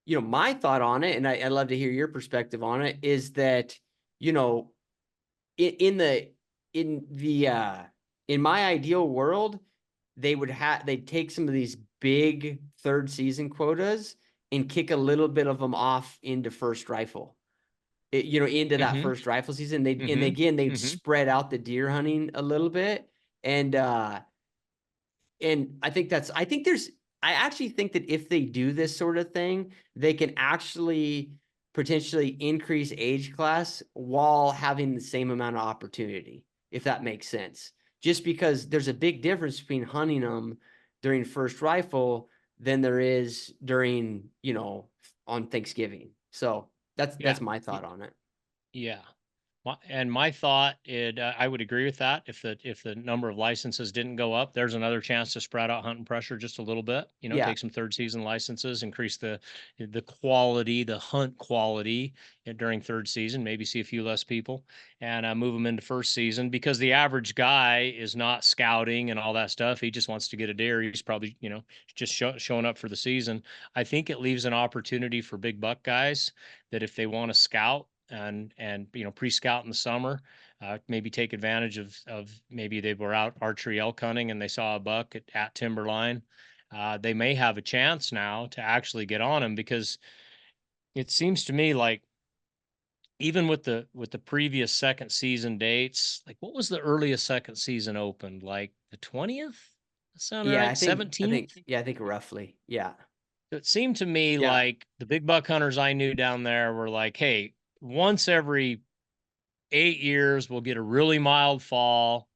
my thought on it, and I'd love to hear your perspective on it, is that, you know, in the in the in my ideal world, they'd take some of these big third season quotas and kick a little bit of them off into first rifle. Into that Hmm. first rifle season. They and Hmm. again they'd Hmm. spread out the deer hunting a little bit. And I actually think that if they do this sort of thing, they can actually potentially increase age class while having the same amount of opportunity, if that makes sense. Just because there's a big difference between hunting them during first rifle than there is during, on Thanksgiving. So Yeah. that's my thought on it. Yeah. And my thought, I would agree with that. If the number of licenses didn't go up, there's another chance to spread out hunting pressure just a little bit. Yeah. Take some third season licenses, increase the quality, the hunt quality during third season. Maybe see a few less people, and move them into first season because the average guy is not scouting and all that stuff. He just wants to get a deer. He's probably just showing up for the season. I think it leaves an opportunity for big buck guys that if they want to scout and pre-scout in the summer. Maybe take advantage of maybe they were out archery elk hunting and they saw a buck at timberline. They may have a chance now to actually get on him, because it seems to me like even with the previous second season dates, like what was the earliest second season opened? Like the 20th? That sound Yeah, right? 17th? I think roughly. Yeah. It seemed to me Yeah. like the big buck hunters I knew down there were like, hey, once every 8 years we'll get a really mild fall.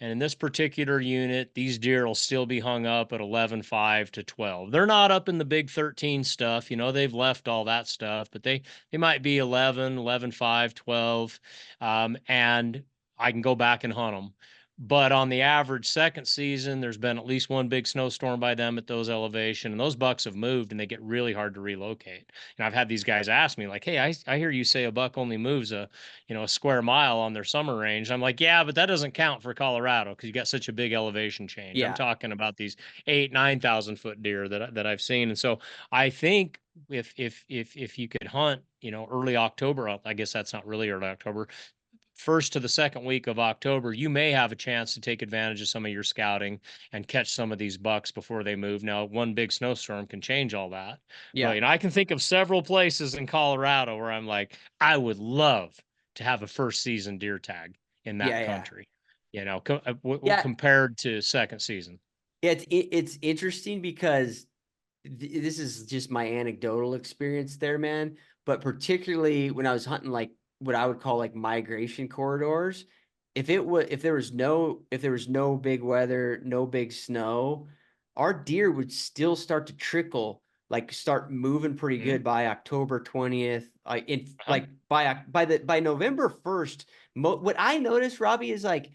And in this particular unit, these deer will still be hung up at 11.5 to 12. They're not up in the big 13 stuff. They've left all that stuff, but they might be 11, 11.5, 12. And I can go back and hunt them. But on the average second season, there's been at least one big snowstorm by them at those elevation, and those bucks have moved and they get really hard to relocate. And I've had these guys ask me like, "Hey, I hear you say a buck only moves a square mile on their summer range." I'm like, yeah, but that doesn't count for Colorado because you got such a big elevation change. I'm Yeah. talking about these 8, 9,000 foot deer that I've seen. And so I think if you could hunt, early October, I guess that's not really early October, first to the second week of October, you may have a chance to take advantage of some of your scouting and catch some of these bucks before they move. Now, one big snowstorm can change all that. But, Yeah. I can think of several places in Colorado where I'm like, I would love to have a first season deer tag in that Yeah. Yeah. country, Yeah. compared to second season. It's interesting because this is just my anecdotal experience there, man. But particularly when I was hunting like what I would call like migration corridors, if there was no big weather, no big snow, our deer would still start to trickle, like start moving pretty Mhm. good by October 20th. In Uh-huh. like by November 1st, what I noticed, Robbie, is like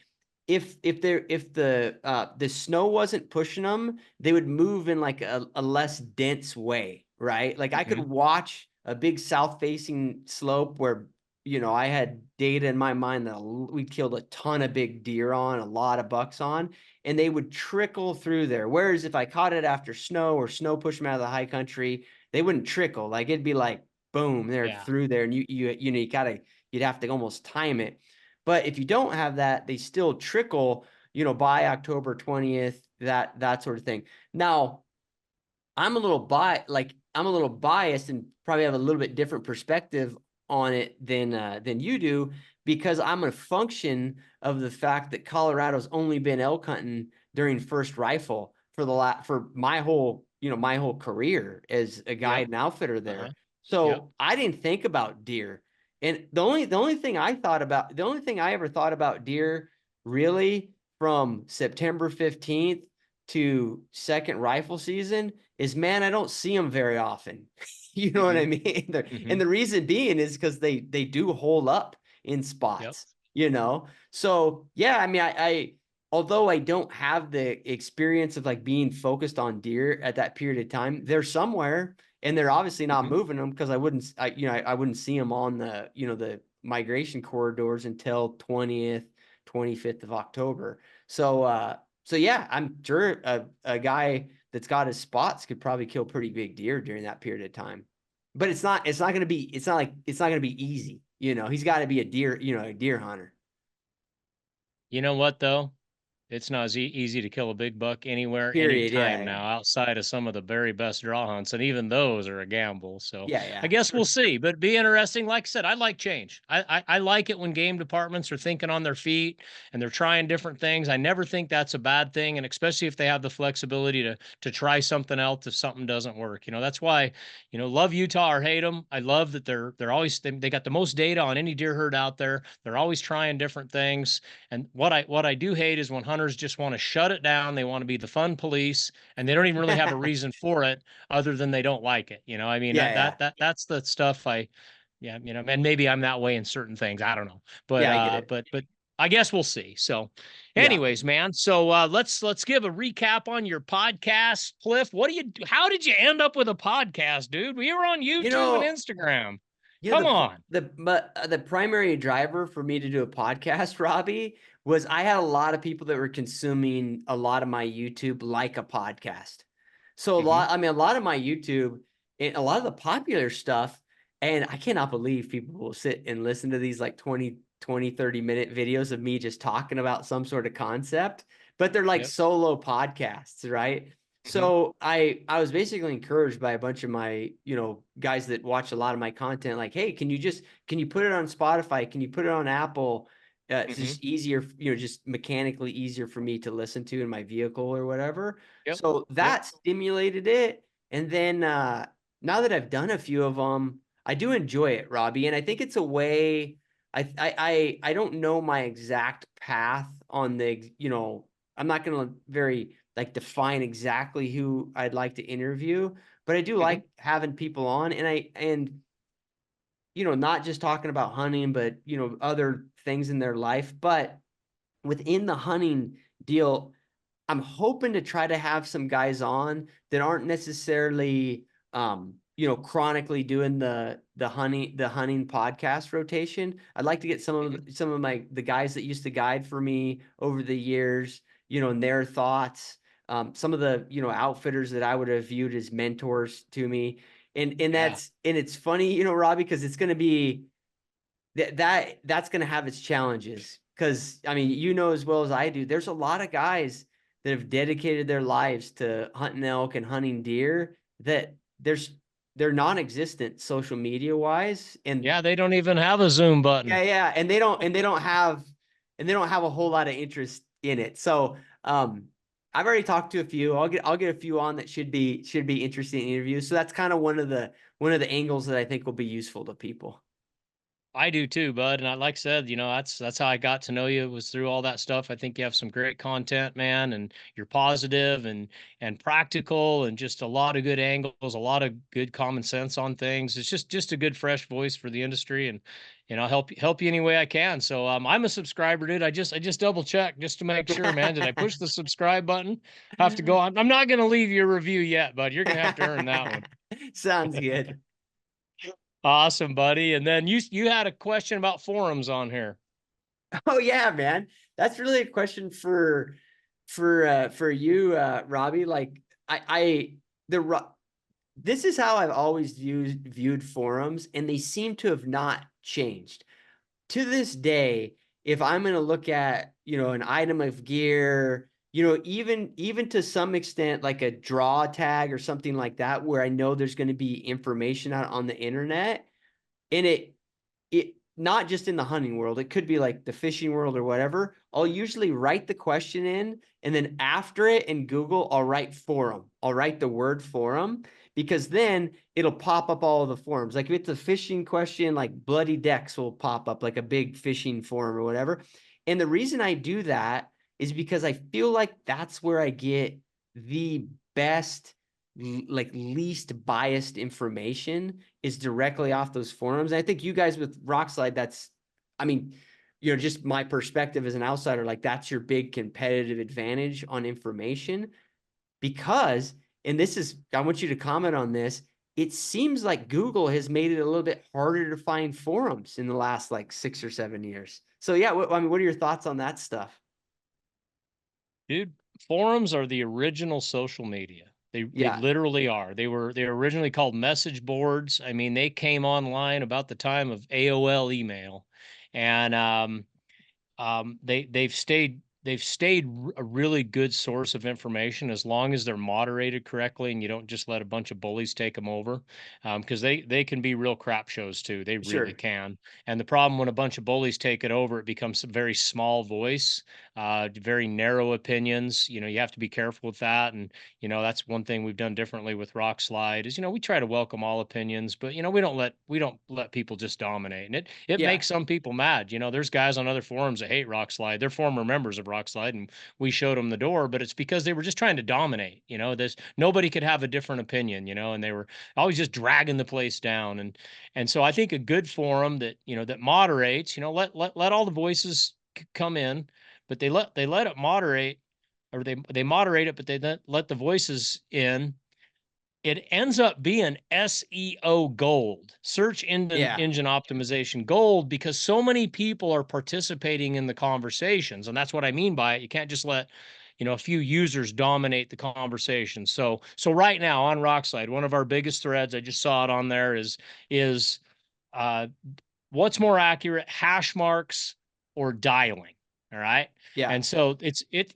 if the snow wasn't pushing them, they would move in like a less dense way, right? Like I could Mhm. watch a big south facing slope where I had data in my mind that we killed a ton of big deer on, a lot of bucks on, and they would trickle through there. Whereas if I caught it after snow or snow pushed them out of the high country, they wouldn't trickle. Like it'd be like boom, they're Yeah. through there, and you'd have to almost time it. But if you don't have that, they still trickle, by October 20th, that sort of thing. Now, I'm a little biased and probably have a little bit different perspective on it than you do, because I'm a function of the fact that Colorado's only been elk hunting during first rifle for my whole career as a Yep. guide and outfitter Uh-huh. there. Yep. So I didn't think about deer. And the only thing I ever thought about deer really from September 15th to second rifle season is, man, I don't see them very often. You know what I Mhm. mean? And Mhm. the reason being is because they do hole up in Yep. spots. So yeah, I mean, I although I don't have the experience of like being focused on deer at that period of time, they're somewhere and they're obviously not Mhm. moving them because I wouldn't see them on the migration corridors until 20th, 25th of October. So yeah, I'm sure a guy that's got his spots could probably kill pretty big deer during that period of time. But it's not gonna be easy. He's got to be a deer hunter. You know what though? It's not as easy to kill a big buck anywhere, Period. anytime Yeah. now, outside of some of the very best draw hunts, and even those are a gamble. So Yeah. I Yeah. guess we'll see. But it'd be interesting. Like I said, I like change. I like it when game departments are thinking on their feet and they're trying different things. I never think that's a bad thing, and especially if they have the flexibility to try something else if something doesn't work. That's why love Utah or hate them. I love that they're always they got the most data on any deer herd out there. They're always trying different things. And what I do hate is when hunters just want to shut it down. They want to be the fun police, and they don't even really have a Yeah. reason for it other than they don't like it. I mean Yeah. that's the stuff yeah, and maybe I'm that way in certain things. I don't know, but Yeah. I get it. I guess we'll see. So, Yeah. anyways, man. So let's give a recap on your podcast, Cliff. How did you end up with a podcast, dude? We were on You YouTube and know, Instagram. Yeah, Come on. the primary driver for me to do a podcast, Robbie, was I had a lot of people that were consuming a lot of my YouTube like a podcast. So Hmm. a lot of my YouTube, and a lot of the popular stuff, And I cannot believe people will sit and listen to these like 30-minute videos of me just talking about some sort of concept, but they're like Yep. solo podcasts, right? Hmm. So I was basically encouraged by a bunch of my, guys that watch a lot of my content, like, hey, can you put it on Spotify? Can you put it on Apple? It's Hmm. just easier, just mechanically easier for me to listen to in my vehicle or whatever. Yep. So Yep. that stimulated it. And then now that I've done a few of them, I do enjoy it, Robby, and I think it's a way. I don't know my exact path on the. I'm not going to very like define exactly who I'd like to interview, but I do Hmm. like having people on, and not just talking about hunting, but other things in their life. But within the hunting deal, I'm hoping to try to have some guys on that aren't necessarily chronically doing the hunting podcast rotation. I'd like to get Hmm. some of my the guys that used to guide for me over the years, and their thoughts. Some of the outfitters that I would have viewed as mentors to me. And Yeah. it's funny, Robbie, because it's gonna be that's going to have its challenges because I mean as well as I do, there's a lot of guys that have dedicated their lives to hunting elk and hunting deer that they're non-existent social media wise, and Yeah. They don't even have a Zoom yeah, button. yeah, and they don't have a whole lot of interest in it. So I've already talked to a few. I'll get a few on that should be interesting interviews. So that's kind of one of the angles that I think will be useful to people. I do too, bud. And I, like I said, that's how I got to know you, was through all that stuff. I think you have some great content, man, and you're positive and practical, and just a lot of good angles, a lot of good common sense on things. It's just a good fresh voice for the industry, and I'll help you any way I can. So I'm a subscriber, dude. I just double check just to make sure, man. Did I push the subscribe button? Have to go. I'm not gonna leave you a review yet, bud. You're gonna have to earn that one. Sounds good. Awesome, buddy. And then you had a question about forums on here. Oh yeah, man. That's really a question for you, Robby. Like I the this is how I've always viewed forums, and they seem to have not changed. To this day, if I'm going to look at, an item of gear, even to some extent like a draw tag or something like that, where I know there's going to be information out on the internet, and it not just in the hunting world, it could be like the fishing world or whatever. I'll usually write the question in, and then after it in Google, I'll write forum. I'll write the word forum, because then it'll pop up all of the forums. Like if it's a fishing question, like Bloody Decks will pop up, like a big fishing forum or whatever. And the reason I do that is because I feel like that's where I get the best, like least biased information, is directly off those forums. And I think you guys with Rockslide, I mean, just my perspective as an outsider, like that's your big competitive advantage on information. Because, and this is, I want you to comment on this. It seems like Google has made it a little bit harder to find forums in the last like 6 or 7 years. So yeah, I mean, what are your thoughts on that stuff? Dude, forums are the original social media. They Yeah, literally are. They were originally called message boards. I mean, they came online about the time of AOL email. And they've stayed a really good source of information as long as they're moderated correctly and you don't just let a bunch of bullies take them over, because they can be real crap shows too. They really sure. can. And the problem, when a bunch of bullies take it over, it becomes a very small voice, very narrow opinions. You have to be careful with that. And that's one thing we've done differently with Rock Slide is, we try to welcome all opinions, but we don't let people just dominate. And it Yeah, makes some people mad. There's guys on other forums that hate Rock Slide. They're former members of Rock Slide, and we showed them the door, but it's because they were just trying to dominate. There's nobody could have a different opinion, and they were always just dragging the place down. And so I think a good forum that moderates, let all the voices come in, but they let it moderate, or they moderate it, but they let the voices in. It ends up being SEO gold, search engine yeah, engine optimization gold, because so many people are participating in the conversations. And that's what I mean by it. You can't just let, a few users dominate the conversation. So right now on Rockside, one of our biggest threads, I just saw it on there, is what's more accurate, hash marks or dialing? All right. Yeah. And so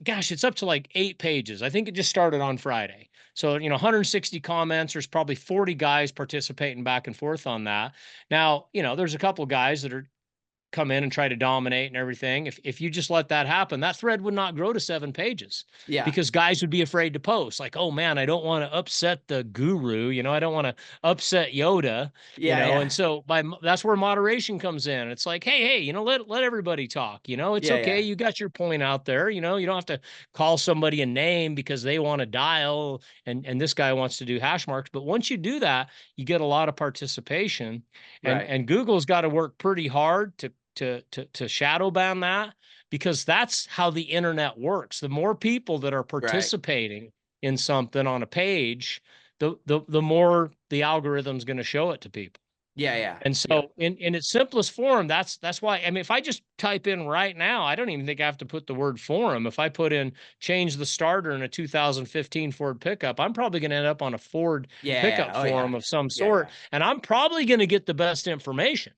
gosh, it's up to like 8 pages. I think it just started on Friday. So, 160 comments. There's probably 40 guys participating back and forth on that. Now, there's a couple guys that are come in and try to dominate and everything. If you just let that happen, that thread would not grow to 7 pages Yeah. because guys would be afraid to post. Like, oh man, I don't want to upset the guru. I don't want to upset Yoda. Yeah. Yeah. And so that's where moderation comes in. It's like, hey, let everybody talk. It's Yeah. okay. Yeah. You got your point out there. You don't have to call somebody a name because they want to dial and this guy wants to do hash marks. But once you do that, you get a lot of participation, Right. and Google's got to work pretty hard to shadow ban that, because that's how the internet works. The more people that are Right. participating in something on a page, the more the algorithm's going to show it to people. Yeah. Yeah. And Yeah. so in its simplest form, that's why, I mean, if I just type in right now, I don't even think I have to put the word forum. If I put in change the starter in a 2015 Ford pickup, I'm probably going to end up on a Ford Yeah. pickup Oh yeah. forum of some Yeah. Yeah. sort, and I'm probably going to get the best information.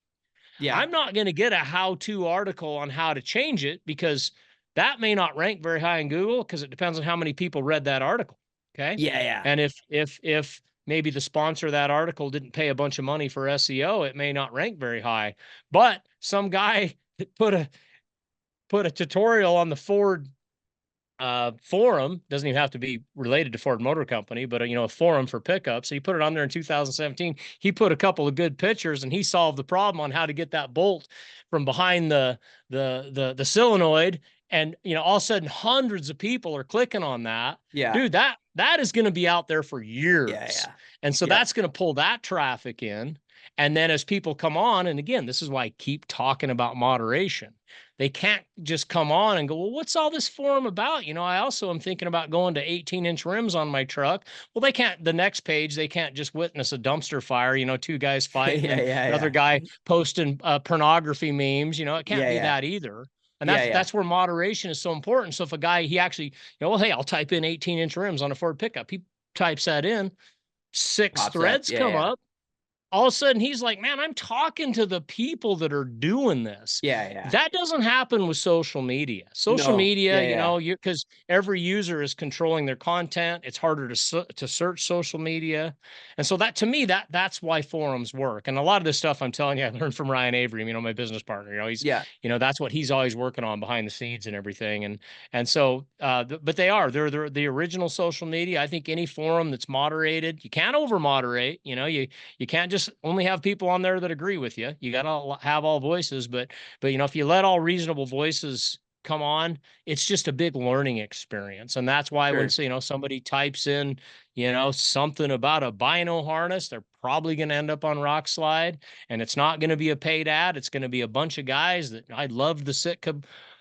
Yeah. I'm not going to get a how-to article on how to change it, because that may not rank very high in Google, because it depends on how many people read that article. Okay. Yeah. Yeah. And if maybe the sponsor of that article didn't pay a bunch of money for SEO, it may not rank very high. But some guy put a tutorial on the Ford forum, doesn't even have to be related to Ford Motor Company, but a forum for pickups. So he put it on there in 2017. He put a couple of good pictures, and he solved the problem on how to get that bolt from behind the solenoid. And all of a sudden, hundreds of people are clicking on that. Yeah. Dude, that is going to be out there for Yeah. years. Yeah. And so Yeah. that's going to pull that traffic in. And then as people come on, and again, this is why I keep talking about moderation. They can't just come on and go, well, what's all this forum about? I also am thinking about going to 18-inch rims on my truck. Well, they can't, the next page, they can't just witness a dumpster fire, two guys fighting Yeah. and Yeah. another Yeah. guy posting pornography memes. It can't Yeah. be Yeah. that either. And Yeah. Yeah. that's where moderation is so important. So if a guy, he actually, well, hey, I'll type in 18-inch rims on a Ford pickup. He types that in, 6 Pops up. threads Yeah. come Yeah. up. All of a sudden he's like, man, I'm talking to the people that are doing this. Yeah. Yeah. That doesn't happen with social media. Social No. media, Yeah. Yeah. because every user is controlling their content. It's harder to search social media. And so that, to me, that's why forums work. And a lot of this stuff, I'm telling you, I learned from Ryan Avery, my business partner. He's, Yeah. that's what he's always working on behind the scenes and everything. And so, but they're the original social media. I think any forum that's moderated, you can't over moderate. You can't just only have people on there that agree with you. You got to have all voices, but if you let all reasonable voices come on, it's just a big learning experience. And that's why when Sure. somebody types in, something about a bino harness, they're probably going to end up on Rock Slide, and it's not going to be a paid ad. It's going to be a bunch of guys that I love the Sitka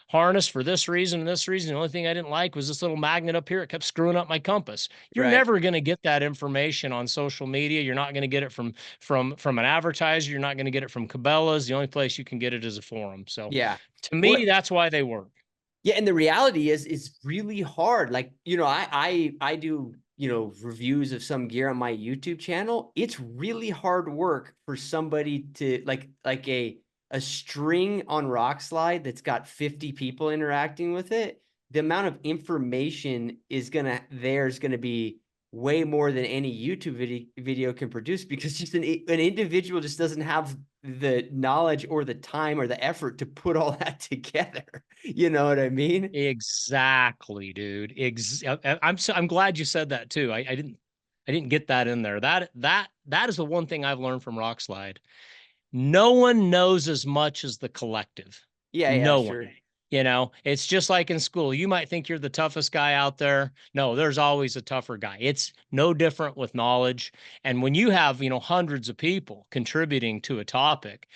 harness for this reason and this reason. The only thing I didn't like was this little magnet up here. It kept screwing up my compass. You're Right. never going to get that information on social media. You're not going to get it from an advertiser. You're not going to get it from Cabela's. The only place you can get it is a forum. So Yeah. to Well, me, that's why they work. yeah, and the reality is it's really hard. Like, I do, reviews of some gear on my YouTube channel. It's really hard work for somebody to like a string on Rock Slide that's got 50 people interacting with it. The amount of information there's gonna be way more than any YouTube video can produce, because just an individual just doesn't have the knowledge or the time or the effort to put all that together. You know what I mean? Exactly, dude. I'm glad you said that too. I didn't get that in there. That is the one thing I've learned from Rock Slide. No one knows as much as the collective. Yeah, yeah, No one. sure. It's just like in school. You might think you're the toughest guy out there. No, there's always a tougher guy. It's no different with knowledge. And when you have, hundreds of people contributing to a topic,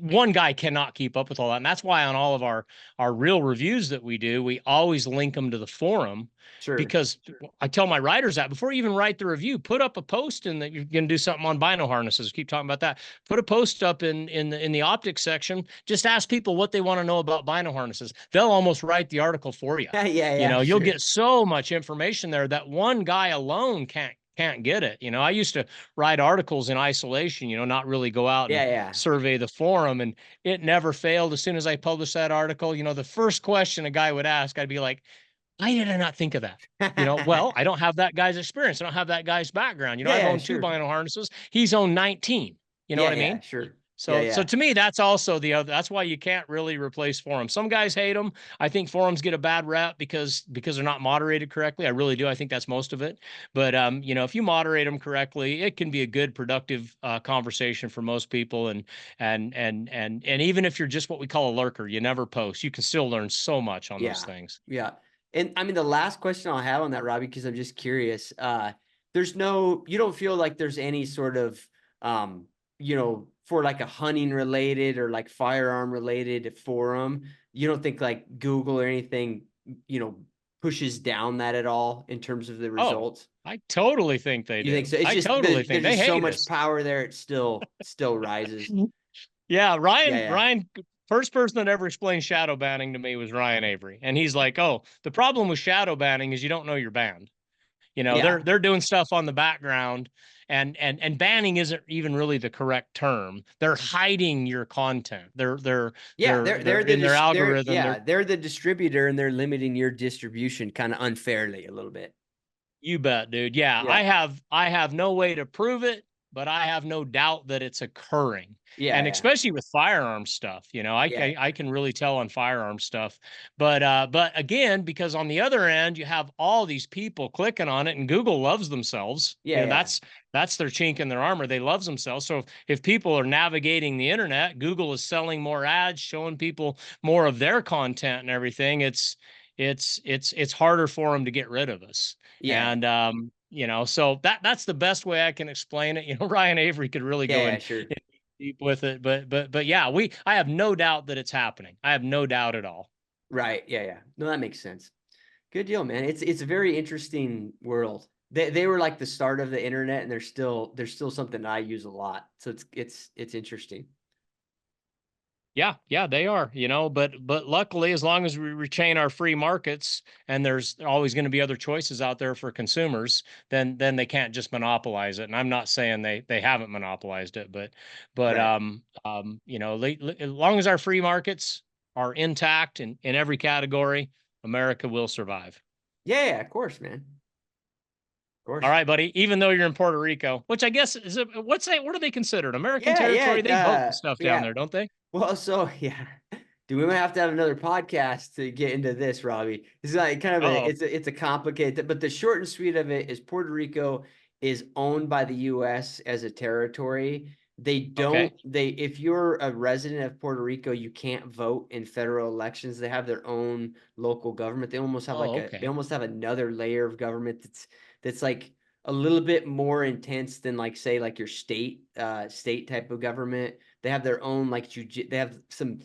one guy cannot keep up with all that. And that's why on all of our real reviews that we do, we always link them to the forum. Sure. Because I tell my writers that before you even write the review, put up a post in that you're going to do something on bino harnesses. Keep talking about that. Put a post up in the optics section. Just ask people what they want to know about bino harnesses. They'll almost write the article for you. Yeah, yeah, You'll sure. get so much information there that one guy alone can't get it. I used to write articles in isolation, not really go out and Yeah, survey the forum, and it never failed. As soon as I published that article, the first question a guy would ask, I'd be like, why did I not think of that? yeah. Well, I don't have that guy's experience. I don't have that guy's background. Yeah, I've yeah, owned two sure. vinyl harnesses. He's owned 19. You know what Yeah, I yeah, mean? sure. Yeah, So yeah. to me, that's also the other. That's why you can't really replace forums. Some guys hate them. I think forums get a bad rap because they're not moderated correctly. I really do. I think that's most of it. But if you moderate them correctly, it can be a good, productive conversation for most people. And even if you're just what we call a lurker, you never post, you can still learn so much on those Yeah. things. Yeah. And I mean, the last question I'll have on that, Robbie, because I'm just curious, you don't feel like there's any sort of, for like a hunting related or like firearm related forum, you don't think like Google or anything, pushes down that at all in terms of the Oh, results? I totally think they You think do. so? It's I just, totally think there's they just so hate much us. power there. It still rises. Yeah, Yeah. Ryan, Yeah. Ryan, first person that ever explained shadow banning to me was Ryan Avery. And he's like, oh, the problem with shadow banning is you don't know you're banned. Yeah. They're doing stuff on the background, and banning isn't even really the correct term. They're hiding your content. Yeah, They're in their algorithm. they're the distributor and they're limiting your distribution kind of unfairly a little bit. You bet, dude. Yeah, Yeah. I have no way to prove it, but I have no doubt that it's occurring. Yeah, And yeah. especially with firearm stuff, Yeah. I can really tell on firearm stuff. But again, because on the other end, you have all these people clicking on it, and Google loves themselves. Yeah, yeah. That's their chink in their armor. They love themselves. So if people are navigating the internet, Google is selling more ads, showing people more of their content and everything. It's harder for them to get rid of us. Yeah. And so that's the best way I can explain it. Ryan Avery could really Yeah, go yeah, sure. in deep with it, but yeah, I have no doubt that it's happening. I have no doubt at all. Right. Yeah, yeah. No, that makes sense. Good deal, man. It's a very interesting world. They were like the start of the internet, and there's still something I use a lot. So it's interesting. Yeah, they are, but luckily, as long as we retain our free markets and there's always going to be other choices out there for consumers, then they can't just monopolize it. And I'm not saying they haven't monopolized it, but Right. as long as our free markets are intact in every category, America will survive. Yeah, yeah, of course, man. Of All course. right, buddy. Even though you're in Puerto Rico, which I guess what are they considered? American Yeah, territory? They vote and yeah. stuff down Yeah. there, don't they? Well, so yeah, do we might have to have another podcast to get into this, Robbie? It's like kind of Oh, it's a complicated, but the short and sweet of it is Puerto Rico is owned by the U.S. as a territory. okay. If you're a resident of Puerto Rico, you can't vote in federal elections. They have their own local government. Oh, They okay. almost have another layer of government that's like a little bit more intense than like say like your state type of government. They have their own like they have some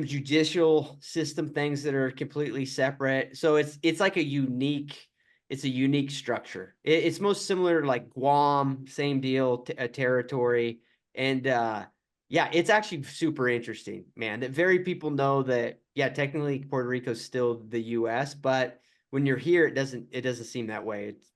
judicial system things that are completely separate. So it's like it's a unique structure. It's most similar to like Guam, same deal, a territory. And yeah, it's actually super interesting, man. That very people know that yeah, technically Puerto Rico is still the US, but when you're here, it doesn't seem that way. It's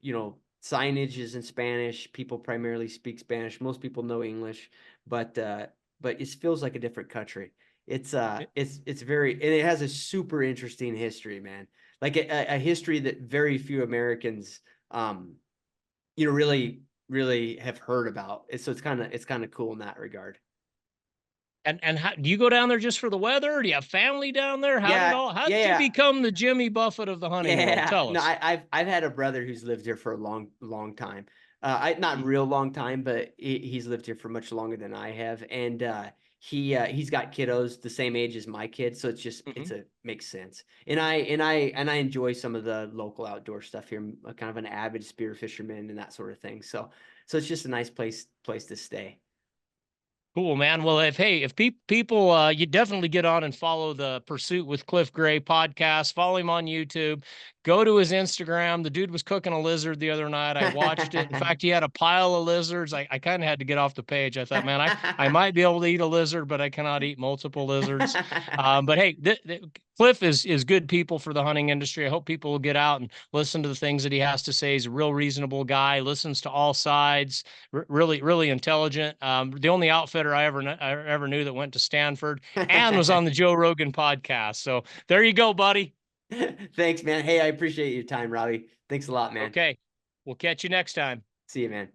signage is in Spanish. People primarily speak Spanish. Most people know English, but it feels like a different country. It's very, and it has a super interesting history, man. Like a history that very few Americans really have heard about. So it's kind of cool in that regard. And how do you go down there just for the weather? Do you have family down there? Yeah, How did you yeah, become the Jimmy Buffett of the hunting world? yeah. Tell No, us. I've had a brother who's lived here for a long time. Not Mhm, real long time, but he's lived here for much longer than I have, and he's got kiddos the same age as my kids, so mhm. makes sense. And I enjoy some of the local outdoor stuff here. I'm a kind of an avid spear fisherman and that sort of thing. So it's just a nice place to stay. Cool, man. Well, if people, you definitely get on and follow the Pursuit with Cliff Gray podcast. Follow him on YouTube. Go to his Instagram. The dude was cooking a lizard the other night. I watched it. In fact, he had a pile of lizards. I kind of had to get off the page. I thought, man, I might be able to eat a lizard, but I cannot eat multiple lizards. But hey, Cliff is good people for the hunting industry. I hope people will get out and listen to the things that he has to say. He's a real reasonable guy. Listens to all sides. Really, really intelligent. The only outfitter I ever knew that went to Stanford and was on the Joe Rogan podcast. So there you go, buddy. Thanks, man. Hey, I appreciate your time, Robby. Thanks a lot, man. Okay. We'll catch you next time. See you, man.